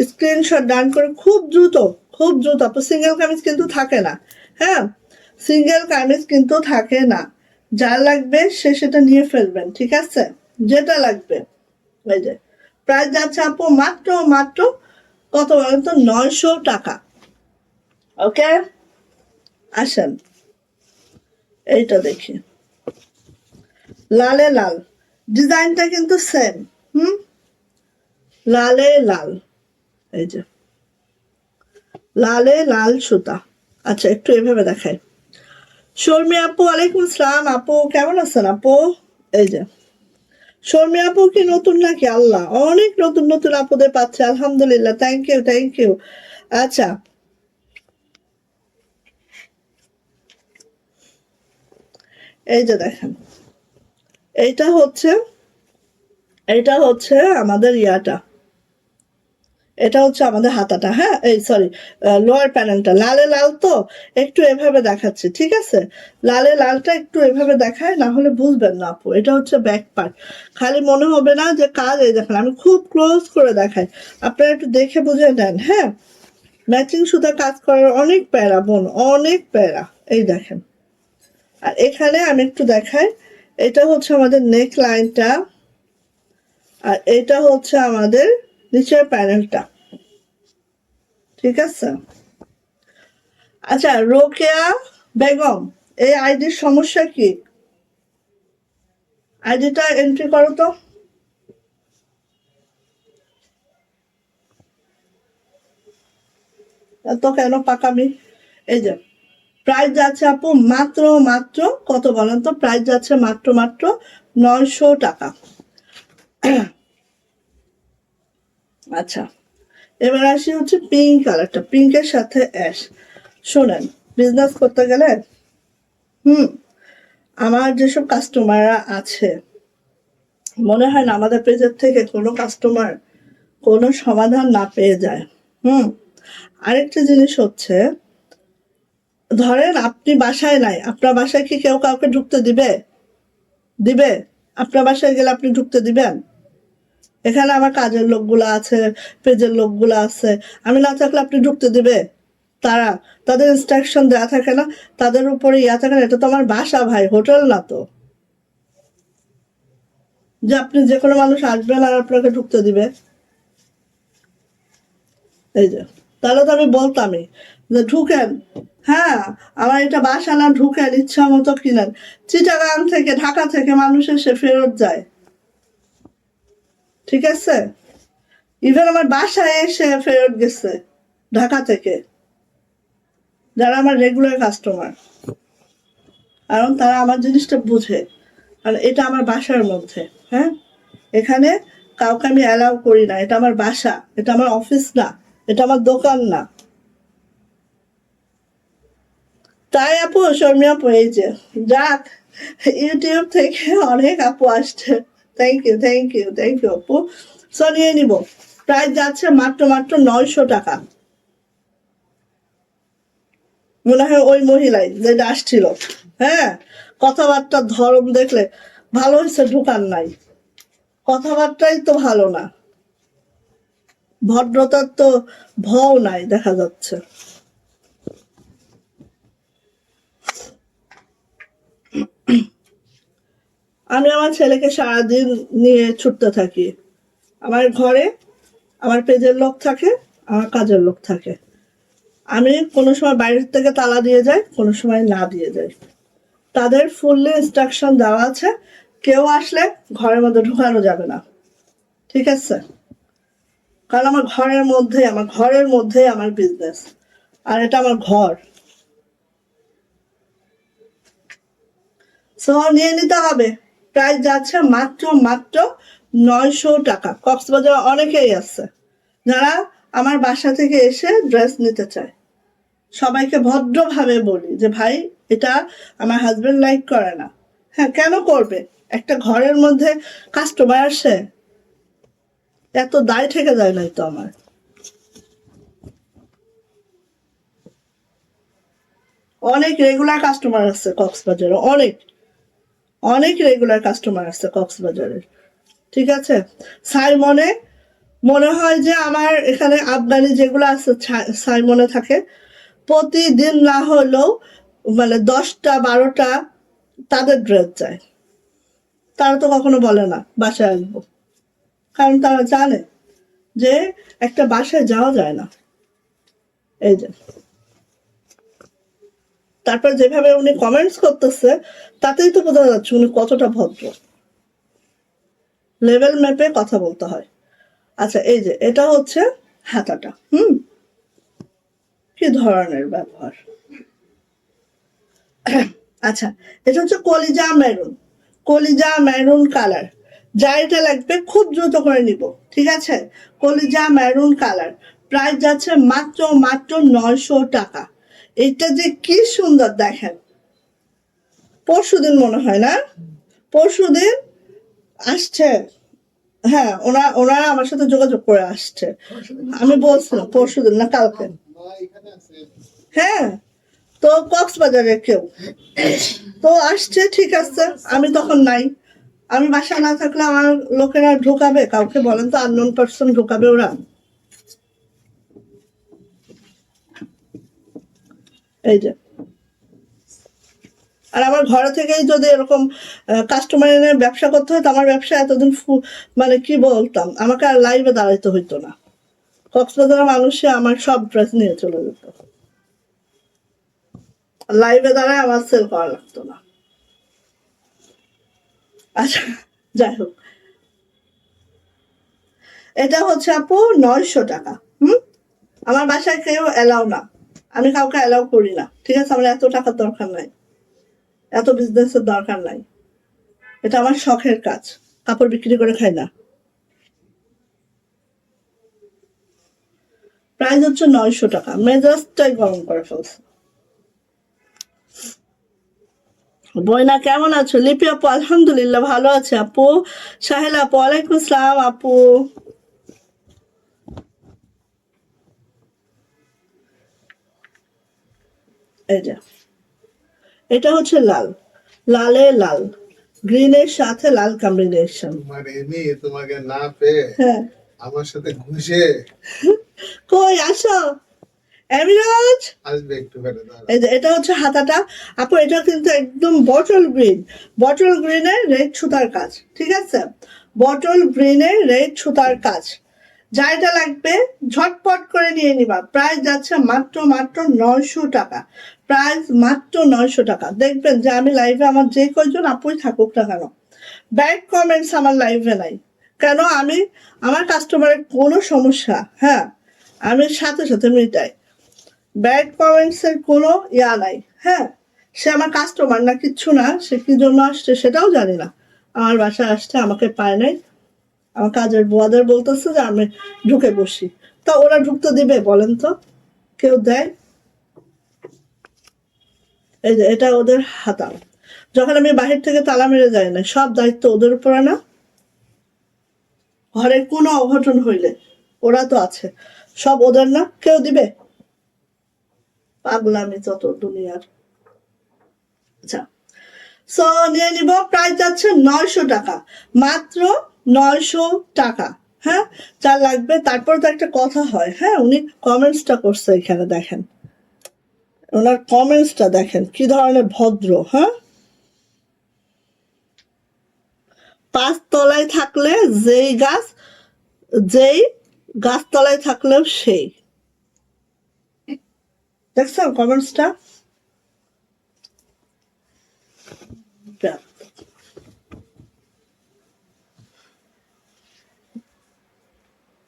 স্ক্রিনশট ডান করে খুব দ্রুত, খুব দ্রুত। আপু সিঙ্গেল কামিজ কিন্তু থাকে না, হ্যাঁ, সিঙ্গেল কামিজ কিন্তু থাকে না। যা লাগবে সে সেটা নিয়ে ফেলবেন। ঠিক আছে, যেটা লাগবে। এই যে প্রাইস যাচ্ছে আপু মাত্র মাত্র কত বলেন তো, 900 টাকা। ওকে, আসেন এইটা দেখি, লালে লাল, ডিজাইনটা কিন্তু সেম। হুম, লালে লাল, এই যে লালে লাল সুতা। আচ্ছা, একটু এভাবে দেখাই। শর্মি আপু ওয়ালাইকুম আসসালাম, আপু কেমন আছেন আপু? এই যে শর্মি আপু কি নতুন নাকি? আল্লাহ, অনেক নতুন নতুন আপুদের পাচ্ছে, আলহামদুলিল্লাহ, থ্যাংক ইউ, থ্যাংক ইউ। আচ্ছা, এই যে দেখেন, এইটা হচ্ছে, এটা হচ্ছে আমাদের ইয়াটা, এটা হচ্ছে আমাদের হাতাটা। হ্যাঁ, এই সরি, লোয়ার প্যানেলটা লালে লাল তো একটু এভাবে দেখাচ্ছি। ঠিক আছে, লালে লালটা একটু এভাবে দেখায়, না হলে বুঝবেন না আপু। এটা হচ্ছে ব্যাক পার্ট, খালি মনে হবে না যে কাজ। এই দেখেন, আমি খুব ক্লোজ করে দেখাই, আপনারা একটু দেখে বুঝে নেন। হ্যাঁ, ম্যাচিং সুতা কাজ করার অনেক প্যারা বোন, অনেক প্যারা। এই দেখেন, আর এখানে আমি একটু দেখাই, এটা হচ্ছে আমাদের নেক লাইনটা, আর এটা হচ্ছে আমাদের নিচের প্যানেলটা। ঠিক আছে, আচ্ছা রোকেয়া বেগম, এই আইডির সমস্যা কি? আইডিটা এন্ট্রি করো তো। এত কেন পাকামি? এই যে প্রাইস যাচ্ছে আপু মাত্র মাত্র কত বলেন তো, প্রাইস যাচ্ছে মাত্র মাত্র 900 টাকা। আচ্ছা, এবার আসি হচ্ছে পিঙ্ক কালারটা, পিঙ্কের সাথে অ্যাশ। শোনেন, বিজনেস করতে গেলে হুম, আমার যেসব কাস্টমাররা আছে, মনে হয় না আমাদের পেজের থেকে কোনো কাস্টমার কোনো সমাধান না পেয়ে যায়। হুম, আরেকটা জিনিস হচ্ছে, ধরেন আপনি বাসায় নাই, আপনার বাসায় কি কেউ কাউকে ঢুকতে দিবে? দিবে? আপনার বাসায় গেলে আপনি ঢুকতে দিবেন? এখানে আমার কাজের লোকগুলো আছে, পেজের লোকগুলো আছে, আমি না থাকলে আপনি ঢুকতে দিবে? তারা, তাদের ইনস্ট্রাকশন দেওয়া থাকে না, তাদের উপরে ইয়া থাকে না। এটা তো আমার বাসা ভাই, হোটেল না তো, যে আপনি যে কোনো মানুষ আসবেন আর আপনাকে ঢুকতে দিবে। এই যে, তাহলে তো আমি বলতামই যে ঢুকেন। হ্যাঁ, আমার এটা বাসা না, ঢুকেন ইচ্ছা মতো কিনেন। চিটাগাং থেকে, ঢাকা থেকে মানুষ এসে ফেরত যায়। ঠিক আছে, ইভেন আমার বাসায় এসে ফেরত গেছে ঢাকা থেকে, যারা আমার রেগুলার কাস্টমার। কারণ তারা আমার জিনিসটা বুঝে, আর এটা আমার বাসার মধ্যে। হ্যাঁ, এখানে কাউকে আমি অ্যালাউ করি না, এটা আমার বাসা, এটা আমার অফিস না, এটা আমার দোকান না। তাই আপু, শর্মি আপু, এই যে যাক, ইউটিউব থেকে অনেক আপু আসছে। Thank you, thank you, thank you আপু। সো নিয়ে নিব, প্রাইস যাচ্ছে মাত্র মাত্র 900 টাকা। মনে হয় ওই মহিলাই যেটা আসছিল। হ্যাঁ, কথাবার্তার ধরন দেখলে ভালো হয়েছে ঢুকান নাই, কথাবার্তাই তো ভালো না, ভদ্রতার তো ভও নাই দেখা যাচ্ছে। আমি আমার ছেলেকে সারাদিন নিয়ে ছুটতে থাকি, আমার ঘরে আমার পেজের লোক থাকে, আমার কাজের লোক থাকে। আমি কোনো সময় বাইরের থেকে তালা দিয়ে যাই, কোনো সময় না দিয়ে যাই। তাদের ফুললি ইনস্ট্রাকশন দেওয়া আছে, কেউ আসলে ঘরের মধ্যে ঢুকানো যাবে না, ঠিক আছে? কারণ আমার ঘরের মধ্যে আমার বিজনেস, আর এটা আমার ঘর। সো নিয়ে নিতে হবে। প্রাইস যাচ্ছে মাত্র মাত্র 900 টাকা। কক্সবাজার অনেকেই আছে যারা আমার বাসা থেকে এসে ড্রেস নিতে চায়। সবাইকে ভদ্রভাবে বলি যে ভাই, এটা আমার হাজবেন্ড লাইক করে না। হ্যাঁ, কেন করবে? একটা ঘরের মধ্যে কাস্টমার আসে, এত দায় থেকে যায় নাই তো আমার। অনেক রেগুলার কাস্টমার আছে কক্সবাজারে, অনেক অনেক রেগুলার কাস্টমার আছে কক্সবাজারের, ঠিক আছে? সাইমনে মনে হয় যে আমার এখানে আফগানি যেগুলো আছে সাইমনে থাকে, প্রতিদিন না হলেও মানে 10টা 12টা তাদের ড্রেস যায়। তারা তো কখনো বলে না বাসায় আসবো, কারণ তারা জানে যে একটা বাসায় যাওয়া যায় না। এই যে তারপর যেভাবে উনি কমেন্টস করতেছে, তাতেই তো বোঝা যাচ্ছে উনি কতটা ভদ্র। লেভেল ম্যাপে কথা বলতে হয়। আচ্ছা, এই যে এটা হচ্ছে হাতাটা। কি ধরনের ব্যবহার! আচ্ছা, এটা হচ্ছে কলিজা মেরুন কালার। যা এটা লাগবে খুব দ্রুত করে নিব, ঠিক আছে? কলিজা মেরুন কালার, প্রাইস যাচ্ছে মাত্র মাত্র 900 টাকা। এটা যে কি সুন্দর দেখেন। পরশুদিন মনে হয় না, পরশুদিন আসছে। হ্যাঁ, ওনারা আমার সাথে যোগাযোগ করে আসছে। আমি বলছিলাম পরশুদিন না কালকে। হ্যাঁ, তো কক্সবাজারের কেউ তো আসছে, ঠিক আছে। আমি তখন নাই, আমি বাসা না থাকলে আমার লোকেরা ঢোকাবে কাউকে? বলেন তো, আননোন পার্সন ঢোকাবে ওরা? এই যে, আর আমার ঘরে থেকেই যদি এরকম কাস্টমার এনে ব্যবসা করতে হতো, আমার ব্যবসা এতদিন মানে কি বলতাম, আমাকে আর লাইভে দাঁড়াইতে হইতো না। কক্সবাজারের মানুষে আমার সব ড্রেস নিয়ে চলে যেত, লাইভে দাঁড়ায় আমার সেল করা লাগতো না। আচ্ছা, যাই হোক, এটা হচ্ছে আপু 900 টাকা। আমার বাসায় কেউ এলাও না, আমি কাউকে এলাও করি না, ঠিক আছে? আমার এত টাকার দরকার নাই, এত বিজনেসের দরকার নাই। এটা আমার শখের কাজ, কাপড় বিক্রি করে খাই না। প্রাইস হচ্ছে 900 টাকা। মেজাজটাই গরম করে ফেলছে। বইনা কেমন আছো? লিপি আপু আলহামদুলিল্লাহ ভালো আছে আপু। সাহেলা আপু ওয়ালাইকুম আসসালাম আপু। এই যে এটা হচ্ছে লাল, লাল গ্রিনের সাথে লাল কম্বিনেশন। তোমাকে না পেয়ে হ্যাঁ, আমার সাথে ঘুষে কই আসো এমিরাজ। আসবে একটু বেড়ে দাঁড়া। এই যে এটা হচ্ছে হাতাটা আপু, এটা কিন্তু একদম বটল গ্রিনের রেড সুতার কাজ, ঠিক আছে? বটল গ্রিনের রেড সুতার কাজ। যা এটা লাগবে ঝটপট করে নিয়ে নিবা। প্রাইস যাচ্ছে মাত্র মাত্র 900 টাকা। প্রাইস মাত্র 900 টাকা। দেখবেন যে আমি লাইভে, আমার যে কয়জন আপুই থাকুক না কেন, ব্যাড কমেন্টস আমার লাইভে নাই। কেন? আমি আমার কাস্টমারের কোনো সমস্যা, হ্যাঁ, আমি সাথে সাথে মিটাই। ব্যাড কমেন্টসের কোনো ইয়া নাই। হ্যাঁ, সে আমার কাস্টমার না, কিচ্ছু না, সে কি জন্য আসছে সেটাও জানি না। আমার বাসায় আসছে, আমাকে পায় নাই, আমার কাজের বুয়াদের বলতেছে যে আমি ঢুকে বসি। তা ওরা ঢুকতে দিবে বলেন তো? কেউ দেয়? এই যে এটা ওদের হাতা। যখন আমি বাহির থেকে তালা মেরে যাই না, সব দায়িত্ব ওদের উপরে না? ঘরের কোনো অঘটন হইলে ওরা তো আছে, সব ওদের না? কেউ দিবে? পাগলামি যত দুনিয়ার। আচ্ছা, সো নিয়ে নিব। প্রাইস যাচ্ছে 900 টাকা, মাত্র 900 টাকা। হ্যাঁ, যা লাগবে। তারপর তো একটা কথা হয়, হ্যাঁ, উনি কমেন্টসটা করছে এখানে, দেখেন ওনার কমেন্টসটা দেখেন কি ধরনের ভদ্র। হ্যাঁ, 5 তলায় থাকলে যেই গাছ, যেই গাছতলায় থাকলেও সেই। দেখছেন কমেন্টসটা?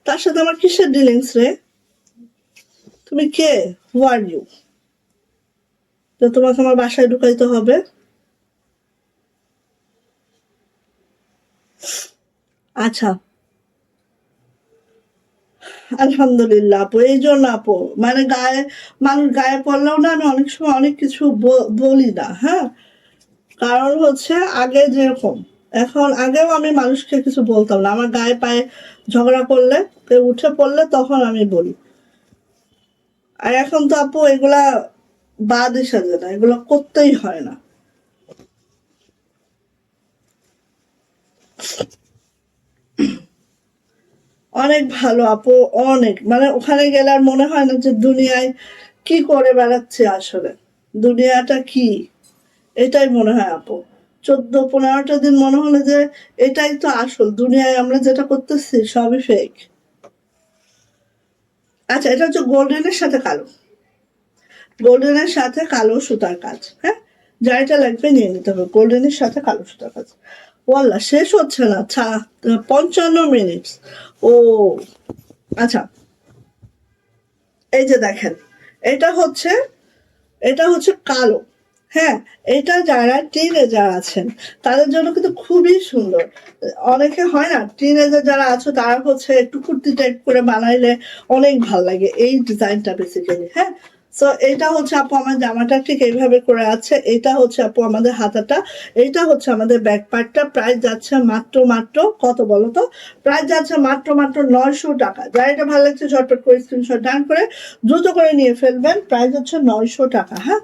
তার সাথে আমার কিসের ডিলিংস রে? তুমি কে? হু আর ইউ? তো তোমাকে আমার বাসায় ঢুকাইতে হবে? আচ্ছা, আলহামদুলিল্লাহ আপু। এই জন্য আপু মানে গায়ে, মানুষ গায়ে পড়লেও না আমি অনেক সময় অনেক কিছু বলি না, হ্যাঁ। কারণ হচ্ছে আগে যেরকম, এখন আগেও আমি মানুষকে কিছু বলতাম না, আমার গায়ে পায়ে ঝগড়া করলে, কেউ উঠে পড়লে তখন আমি বলি। আর এখন তো আপু এগুলা বাদই সাজে না, এগুলো করতেই হয় না। অনেক ভালো আপু, অনেক, মানে ওখানে গেলে আর মনে হয় না যে দুনিয়ায় কি করে বেড়াচ্ছে আসলে, দুনিয়াটা কি, এটাই মনে হয় আপু। 14-15টা দিন মনে হলো যে এটাই তো আসল দুনিয়ায়, আমরা যেটা করতেছি সবই ফেক। আচ্ছা, এটা হচ্ছে গোল্ডেনের সাথে কালো, গোল্ডেনের সাথে কালো সুতার কাজ, হ্যাঁ। যার এটা লাগবে নিয়ে নিতে হবে, গোল্ডেনের সাথে কালো সুতার কাজ। ওয়াল্লা শেষ হচ্ছে না, 55 মিনিট। ও আচ্ছা, এই যে দেখেন, এটা হচ্ছে, এটা হচ্ছে কালো, হ্যাঁ। এটা যারা টিনেজার আছেন তাদের জন্য কিন্তু খুবই সুন্দর। অনেকে হয় না টিনেজার যারা আছো তারা হচ্ছে একটু কুর্তি টাইপ করে বানাইলে অনেক ভাল লাগে এই ডিজাইনটা বেসিক্যালি, হ্যাঁ। সো এটা হচ্ছে আপু আমার জামাটা ঠিক এইভাবে করে আছে, এটা হচ্ছে আপু আমাদের হাতাটা, এটা হচ্ছে আমাদের ব্যাক পার্টটা। প্রাইস যাচ্ছে মাত্র মাত্র কত বলো তো? প্রাইস যাচ্ছে মাত্র মাত্র 900 টাকা। যার এটা ভালো লাগছে ঝটপট করে স্ক্রিনশট ডান করে দ্রুত করে নিয়ে ফেলবেন। প্রাইস হচ্ছে 900 টাকা, হ্যাঁ।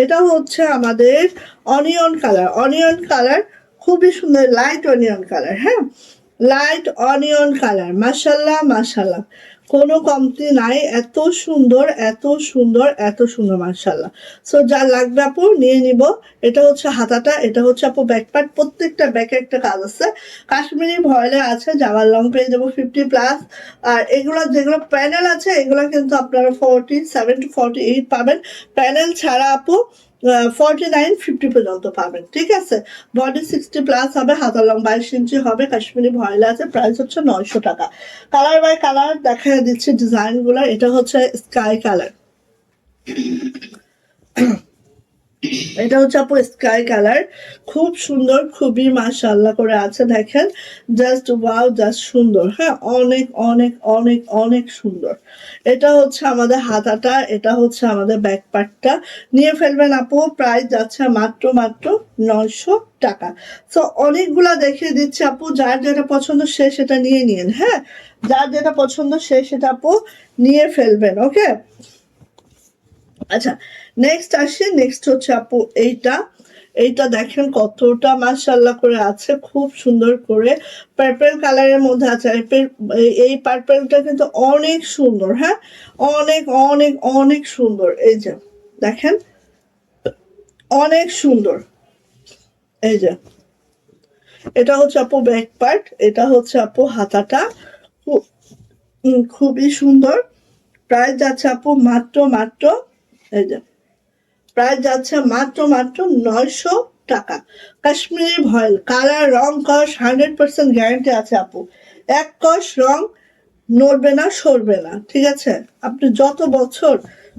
এটা হচ্ছে আমাদের অনিয়ন কালার, অনিয়ন কালার, খুবই সুন্দর লাইট অনিয়ন কালার, হ্যাঁ। লাইট অনিয়ন কালার, মাশাল্লাহ মাশাল্লাহ, কোনো কমতি নাই, এত সুন্দর এত সুন্দর এত সুন্দর, মাশাল্লাহ। সো যা লাগবে আপু নিয়ে নিব। এটা হচ্ছে হাতাটা, এটা হচ্ছে আপু ব্যাক পার্ট, প্রত্যেকটা ব্যাকে একটা কাজ আছে, কাশ্মীরি ভয়েলে আছে, জামার লং পেয়ে যাবো 50+। আর এগুলো যেগুলো প্যানেল আছে এগুলো কিন্তু আপনারা 47-48 পাবেন। প্যানেল ছাড়া আপু 49-50 পর্যন্ত পাবেন, ঠিক আছে। বডি 60+ হবে, হাতার লং 22 ইঞ্চি হবে, কাশ্মীরি ভয়েলে আছে, প্রাইস হচ্ছে 900 টাকা। কালার বাই কালার দেখা দিচ্ছে ডিজাইনগুলো। এটা হচ্ছে স্কাই কালার, এটা হচ্ছে আপু স্কাই কালার, খুব সুন্দর, খুবই মাশাআল্লাহ করে আছে, দেখেন জাস্ট ওয়াও, জাস্ট সুন্দর, হ্যাঁ। অনেক অনেক অনেক অনেক সুন্দর। এটা হচ্ছে আমাদের হাতাটা, এটা হচ্ছে আমাদের ব্যাক পার্টটা। নিয়ে ফেলবেন আপু, প্রাইস যাচ্ছে মাত্র মাত্র 900 টাকা। তো অনেকগুলা দেখিয়ে দিচ্ছে আপু, যার যেটা পছন্দ সে সেটা নিয়ে নিন, হ্যাঁ। যার যেটা পছন্দ সে সেটা আপু নিয়ে ফেলবেন, ওকে। আচ্ছা, নেক্সট আসি, নেক্সট হচ্ছে আপু এইটা, এইটা দেখেন কতটা মাশাআল্লাহ করে আছে, খুব সুন্দর করে পার্পল কালারের মধ্যে আছে। এই পার্পলটা কিন্তু অনেক সুন্দর, হ্যাঁ, অনেক অনেক অনেক সুন্দর। এই যে দেখেন, অনেক সুন্দর। এই যে এটা হচ্ছে আপু ব্যাক পার্ট, এটা হচ্ছে আপু হাতাটা, খুবই সুন্দর। প্রাইস যাচ্ছে আপু মাত্র মাত্র, এই যে প্রাইস যাচ্ছে মাত্র মাত্র 900 টাকা। কাশ্মীরি ভয়েল কালার, রং কস 100% গ্যারান্টি আছে আপু, এক কস রং নড়বে না সরবে না, ঠিক আছে। আপনি যত বছর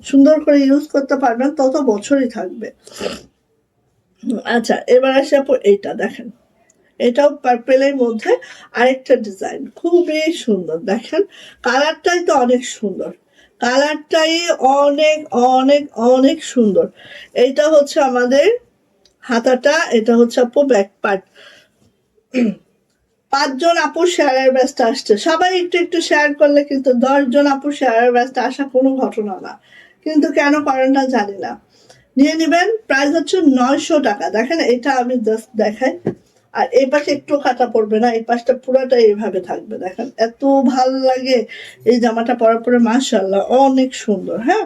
সুন্দর করে ইউজ করতে পারবেন তত বছরই থাকবে। আচ্ছা, এবার আসি আপু এইটা দেখেন, এটাও পার্পেলের মধ্যে আরেকটা ডিজাইন, খুবই সুন্দর। দেখেন কালারটাই তো অনেক সুন্দর, কালারটাই অনেক অনেক অনেক সুন্দর। এইটা হচ্ছে আমাদের হাতাটা, এটা হচ্ছে আপু ব্যাক পার্ট। 5 জন আপুর শেয়ারের ব্যস্ত আসছে, সবাই একটু একটু শেয়ার করলে কিন্তু 10 জন আপুর শেয়ারের ব্যস্ত আসা কোনো ঘটনা না, কিন্তু কেন করেন না জানি না। নিয়ে নেবেন, প্রাইস হচ্ছে 900 টাকা। দেখেন এটা আমি জাস্ট দেখাই, আর এই পাশে একটু কাটা পড়বে না, এই পাশটা পুরোটা এইভাবে থাকবে, দেখেন এত ভাল লাগে এই জামাটা পরার পরে, মাশাআল্লাহ অনেক সুন্দর, হ্যাঁ।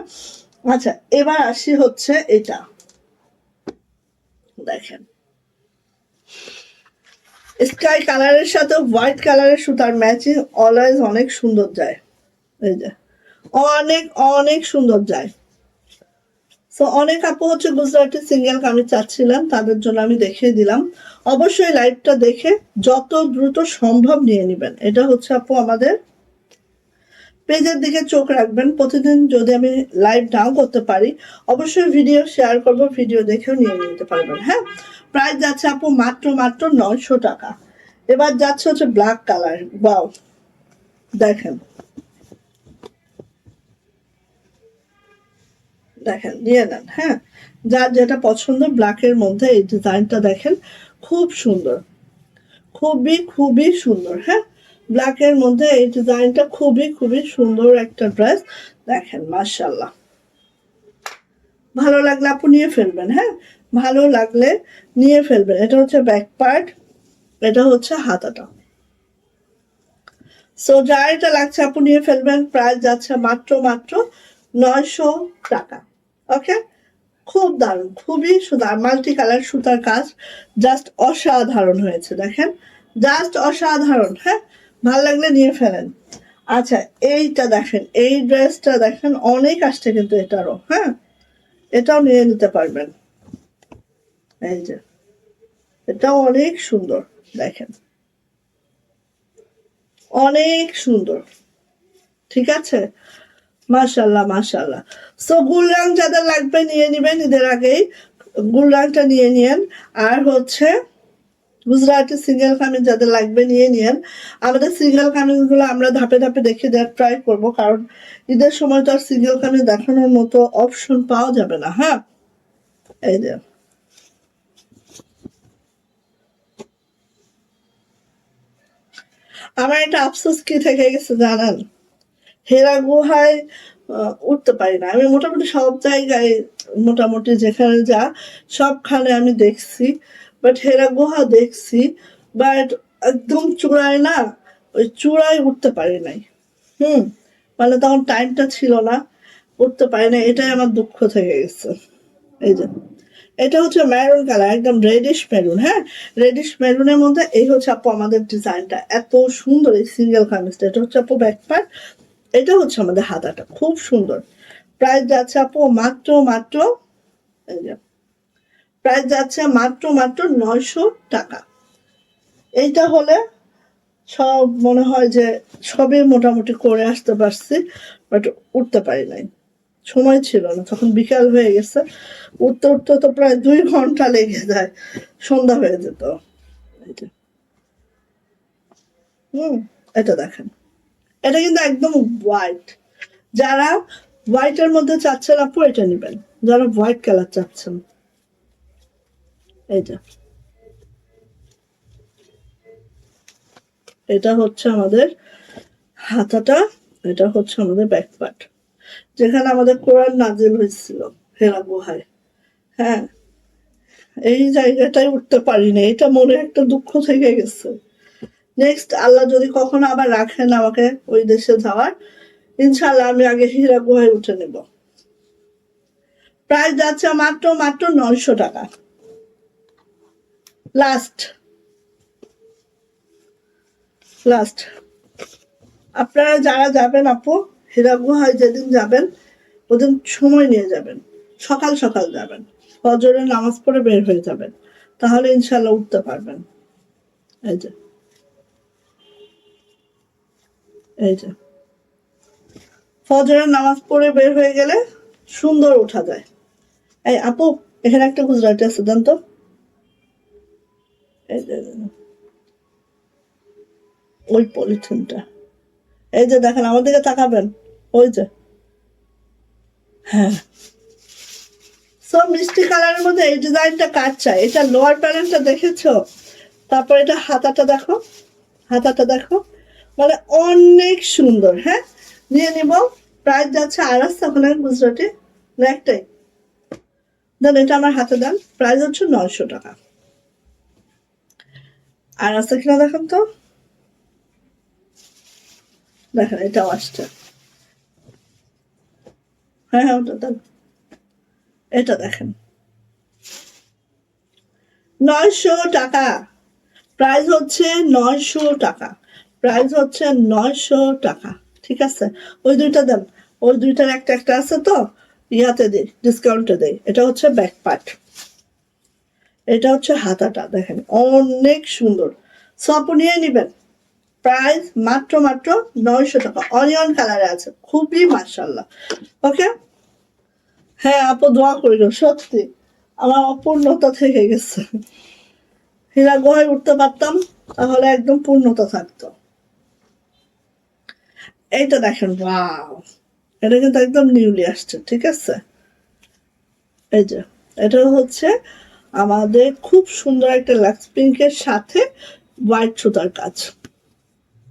আচ্ছা, এবার আসি হচ্ছে এটা, দেখেন স্কাই কালারের সাথে হোয়াইট কালারের সুতার ম্যাচিং অলওয়েজ অনেক সুন্দর যায়। এই যে অনেক অনেক সুন্দর যায়। তো অনেক আপু হচ্ছে গুজরাটি সিঙ্গেল কামিজ চাচ্ছিলাম, তাদের জন্য আমি দেখিয়ে দিলাম। অবশ্যই লাইভটা দেখে যত দ্রুত সম্ভব নিয়ে নেবেন। এটা হচ্ছে আপু আমাদের পেজের দিকে চোখ রাখবেন। প্রতিদিন যদি আমি লাইভ নাও করতে পারি, অবশ্যই ভিডিও শেয়ার করব, ভিডিও দেখেও নিয়ে নিতে পারবেন। হ্যাঁ, প্রাইস যাচ্ছে আপু মাত্র মাত্র 900 টাকা। এবার যাচ্ছে হচ্ছে ব্ল্যাক কালার। বাও, দেখেন দেখেন, নিয়ে নেন। হ্যাঁ, যার যেটা পছন্দ, ব্ল্যাকের মধ্যে এই ডিজাইনটা দেখেন, খুব সুন্দর, খুবই খুবই সুন্দর। হ্যাঁ, ব্ল্যাকের মধ্যে এই ডিজাইনটা খুবই খুবই সুন্দর একটা ড্রেস। দেখেন, মাশাআল্লাহ। ভালো লাগলে আপু নিয়ে ফেলবেন। হ্যাঁ, ভালো লাগলে নিয়ে ফেলবেন। এটা হচ্ছে ব্যাক পার্ট, এটা হচ্ছে হাতাটা। সো যার এটা লাগছে আপু নিয়ে ফেলবেন। প্রাইস যাচ্ছে মাত্র মাত্র 900 টাকা। ওকে, খুব দারুণ, খুবই সুন্দর, মাল্টি কালার সুতার কাজ, জাস্ট অসাধারণ হয়েছে। দেখেন, জাস্ট অসাধারণ। হ্যাঁ, ভালো লাগলে নিয়ে ফেলেন। আচ্ছা, এইটা দেখেন, এই ড্রেসটা দেখেন, অনেক আসছে কিন্তু এটারও। হ্যাঁ, এটাও নিয়ে নিতে পারবেন। এই যে, এটাও অনেক সুন্দর, দেখেন, অনেক সুন্দর। ঠিক আছে, মাশাল্লাহ মাশাল্লাহ। সো গুলরাং যাদের লাগবে নিয়ে নিবেন, ঈদের আগেই গুলরাংটা নিয়ে নিয়েন। আর হচ্ছে গুজরাটি সিঙ্গেল কামিজ যাদের লাগবে নিয়ে নিয়েন। আমাদের সিঙ্গেল কামিজগুলো আমরা ধাপে ধাপে দেখে দেওয়ার ট্রাই করব, কারণ ঈদের সময় তো আর সিঙ্গেল কামিজ দেখানোর মতো অপশন পাওয়া যাবে না। হ্যাঁ, এই যে আমার একটা আফসোস কি থেকে গেছে জানেন, হেরা গুহায় উঠতে পারি না আমি। মোটামুটি সব জায়গায়, মোটামুটি যেখানে যা সবখানে আমি দেখছি, বাট হেরা গুহা দেখছি, বাট একদম চূড়ায় না, ওই চূড়ায় উঠতে পারি নাই। হুম, মানে তখন টাইমটা ছিল না, উঠতে পারি না, এটাই আমার দুঃখ থেকে গেছে। এই যে, এটা হচ্ছে মেরুন কালার, একদম রেডিশ মেরুন। হ্যাঁ, রেডিশ মেরুনের মধ্যে এই হচ্ছে আপু আমাদের ডিজাইনটা, এত সুন্দর এই সিঙ্গেল কামিজটা। এটা হচ্ছে আপু ব্যাক পার্ট, এটা হচ্ছে আমাদের হাতাটা, খুব সুন্দর। প্রাইস যাচ্ছে আপু মাত্র মাত্র, এই যে, প্রাইস যাচ্ছে মাত্র মাত্র 900 টাকা। এইটা হলে সব মনে হয় যে সবই মোটামুটি করে আসতে পারছি, বাট উঠতে পারি নাই, সময় ছিল না, তখন বিকাল হয়ে গেছে। উঠতে উঠতে তো প্রায় 2 ঘন্টা লেগে যায়, সন্ধ্যা হয়ে যেত। এই যে, হুম, এটা দেখেন, এটা কিন্তু একদম হোয়াইট। যারা হোয়াইটের মধ্যে চাচ্ছেন আপু, এটা নেবেন। যারা হোয়াইট কালার চাচ্ছেন, এই যে, এটা হচ্ছে আমাদের হাতাটা, এটা হচ্ছে আমাদের ব্যাক পার্ট, যেখানে আমাদের কোরআন নাজিল হয়েছিল হেরা গুহায়। হ্যাঁ, এই জায়গাটায় উঠতে পারিনি, এটা মনে একটা দুঃখ থেকে গেছে। নেক্সট আল্লাহ যদি কখনো আবার রাখেন আমাকে ওই দেশে যাওয়ার, ইনশাল্লাহ আমি আগে হীরা গুহায় উঠে নেব। প্রাইস যাচ্ছে মাত্র মাত্র 900 টাকা। লাস্ট লাস্ট আপনারা যারা যাবেন আপু, হীরা গুহায় যেদিন যাবেন, ওদিন সময় নিয়ে যাবেন, সকাল সকাল যাবেন, ফজরের নামাজ পড়ে বের হয়ে যাবেন, তাহলে ইনশাল্লাহ উঠতে পারবেন। এই যে, এই যে, ফজরের নামাজ পড়ে বের হয়ে গেলে সুন্দর ওঠা যায়। এই আপু, এখানে একটা গুজরাটি আছে, দেন তো। এই যে, ওই পলিথিনটা, এই যে দেখেন, আমার দিকে তাকাবেন, ওই যে, হ্যাঁ। সো মিষ্টি কালারের মধ্যে এই ডিজাইনটা কাট চাই। এটা লোয়ার প্যানেলটা দেখেছো, তারপর এটা হাতাটা দেখো, হাতাটা দেখো, মানে অনেক সুন্দর। হ্যাঁ, নিয়ে নিব। প্রাইস যাচ্ছে আড়াইশ ওখানে গুজরাটি, না একটাই দেন, এটা আমার হাতে দেন। প্রাইস হচ্ছে 900 টাকা। আর আছে কিনা দেখেন তো, দেখেন এটাও আসছে। হ্যাঁ হ্যাঁ, ওটা দেন, এটা দেখেন, 900 টাকা। প্রাইস হচ্ছে 900 টাকা, প্রাইস হচ্ছে 900 টাকা। ঠিক আছে, ওই দুইটা দেন, ওই দুইটার একটা একটা আছে তো, ইয়াতে দেই, ডিসকাউন্টে দেই। এটা হচ্ছে ব্যাক পার্ট, এটা হচ্ছে হাতাটা, দেখেন অনেক সুন্দর। সো আপনি নিয়ে নিবেন, প্রাইস মাত্র মাত্র 900 টাকা, অনিয়ন কালারে আছে, খুবই মাশাআল্লাহ। ওকে, হ্যাঁ আপু দোয়া করিল, সত্যি আমার অপূর্ণতা থেকে গেছে, হীরা গুহায় উঠতে পারতাম তাহলে একদম পূর্ণতা থাকতো। এইটা দেখেন, ওয়াও, এটা কিন্তু একদম নিউলি আসছে, ঠিক আছে। এই যে এটা হচ্ছে আমাদের খুব সুন্দর একটা লাক্স পিঙ্কের সাথে হোয়াইট সুতার কাজ।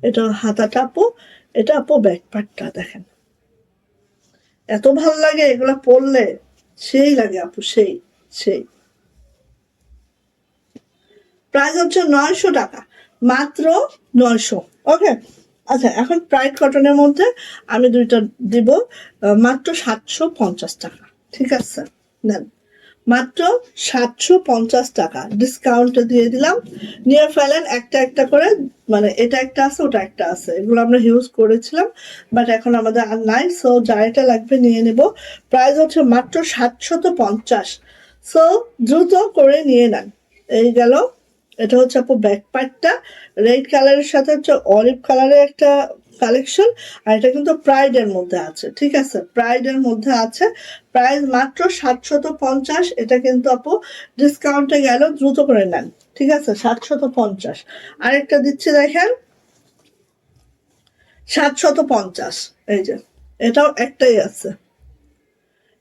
এটা হাতাটা আপু, এটা আপু ব্যাক পার্টটা দেখেন, এত ভালো লাগে এগুলা পরলে, সেই লাগে আপু, সেই সেই। প্রাইস হচ্ছে 900 টাকা, মাত্র 900। ওকে, আচ্ছা এখন প্রাইড কটনের মধ্যে আমি দুইটা দিব মাত্র 750 টাকা, ঠিক আছে, নেন মাত্র 750 টাকা ডিসকাউন্টে দিয়ে দিলাম। নিয়ে ফেলেন একটা একটা করে, মানে এটা একটা আছে ওটা একটা আছে, এগুলো আমরা ইউজ করেছিলাম বাট এখন আমাদের আর নাই। সো যার এটা লাগবে নিয়ে নেব। প্রাইস হচ্ছে মাত্র 750। সো দ্রুত করে নিয়ে নেন। এই গেল, এটা হচ্ছে আপু ব্যাক পার্টটা, রেড কালারের সাথে হচ্ছে অলিভ কালারের একটা কালেকশন। আর এটা কিন্তু প্রাইডের মধ্যে আছে, ঠিক আছে, প্রাইডের মধ্যে আছে। প্রাইস মাত্র 750। এটা কিন্তু আপু ডিসকাউন্টে গেল, দ্রুত করে নেন, ঠিক আছে, 750। আরেকটা দিচ্ছি দেখেন, 750। এই যে এটাও একটাই আছে,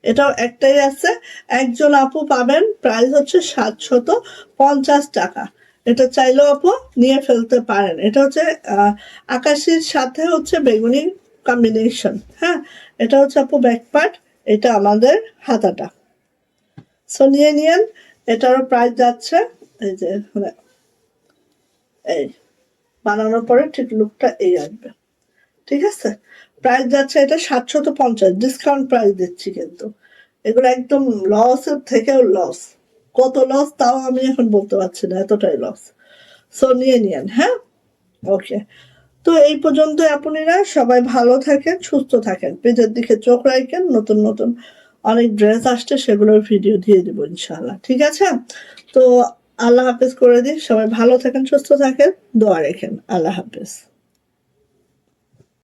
এটাও একটাই আছে, একজন আপু পাবেন। প্রাইস হচ্ছে 750 টাকা। এটা চাইলেও আপু নিয়ে ফেলতে পারেন। এটা হচ্ছে আকাশির সাথে হচ্ছে বেগুনি কম্বিনেশন। হ্যাঁ, এটা হচ্ছে আপু ব্যাক পার্ট, এটা আমাদের হাতাটা। সো নিয়ে নিয়েন, এটারও প্রাইস যাচ্ছে, এই যে এই বানানোর পরে ঠিক লুকটা এই আসবে, ঠিক আছে। প্রাইস যাচ্ছে এটা 750, ডিসকাউন্ট প্রাইস দিচ্ছি কিন্তু। এগুলো একদম লসের থেকেও লস, কত লস তাও আমি এখন বলতে পারছি না, এতটাই লস। সো নিয়ে নিয়েন, হ্যাঁ। ওকে, তো এই পর্যন্ত আপনারা সবাই ভালো থাকেন, সুস্থ থাকেন, পেজের দিকে চোখ রাখেন, নতুন নতুন অনেক ড্রেস আসছে, সেগুলোর ভিডিও দিয়ে দেবো ইনশাআল্লাহ, ঠিক আছে। তো আল্লাহ হাফেজ করে দিই, সবাই ভালো থাকেন, সুস্থ থাকেন, দোয়া রেখেন, আল্লাহ হাফেজ।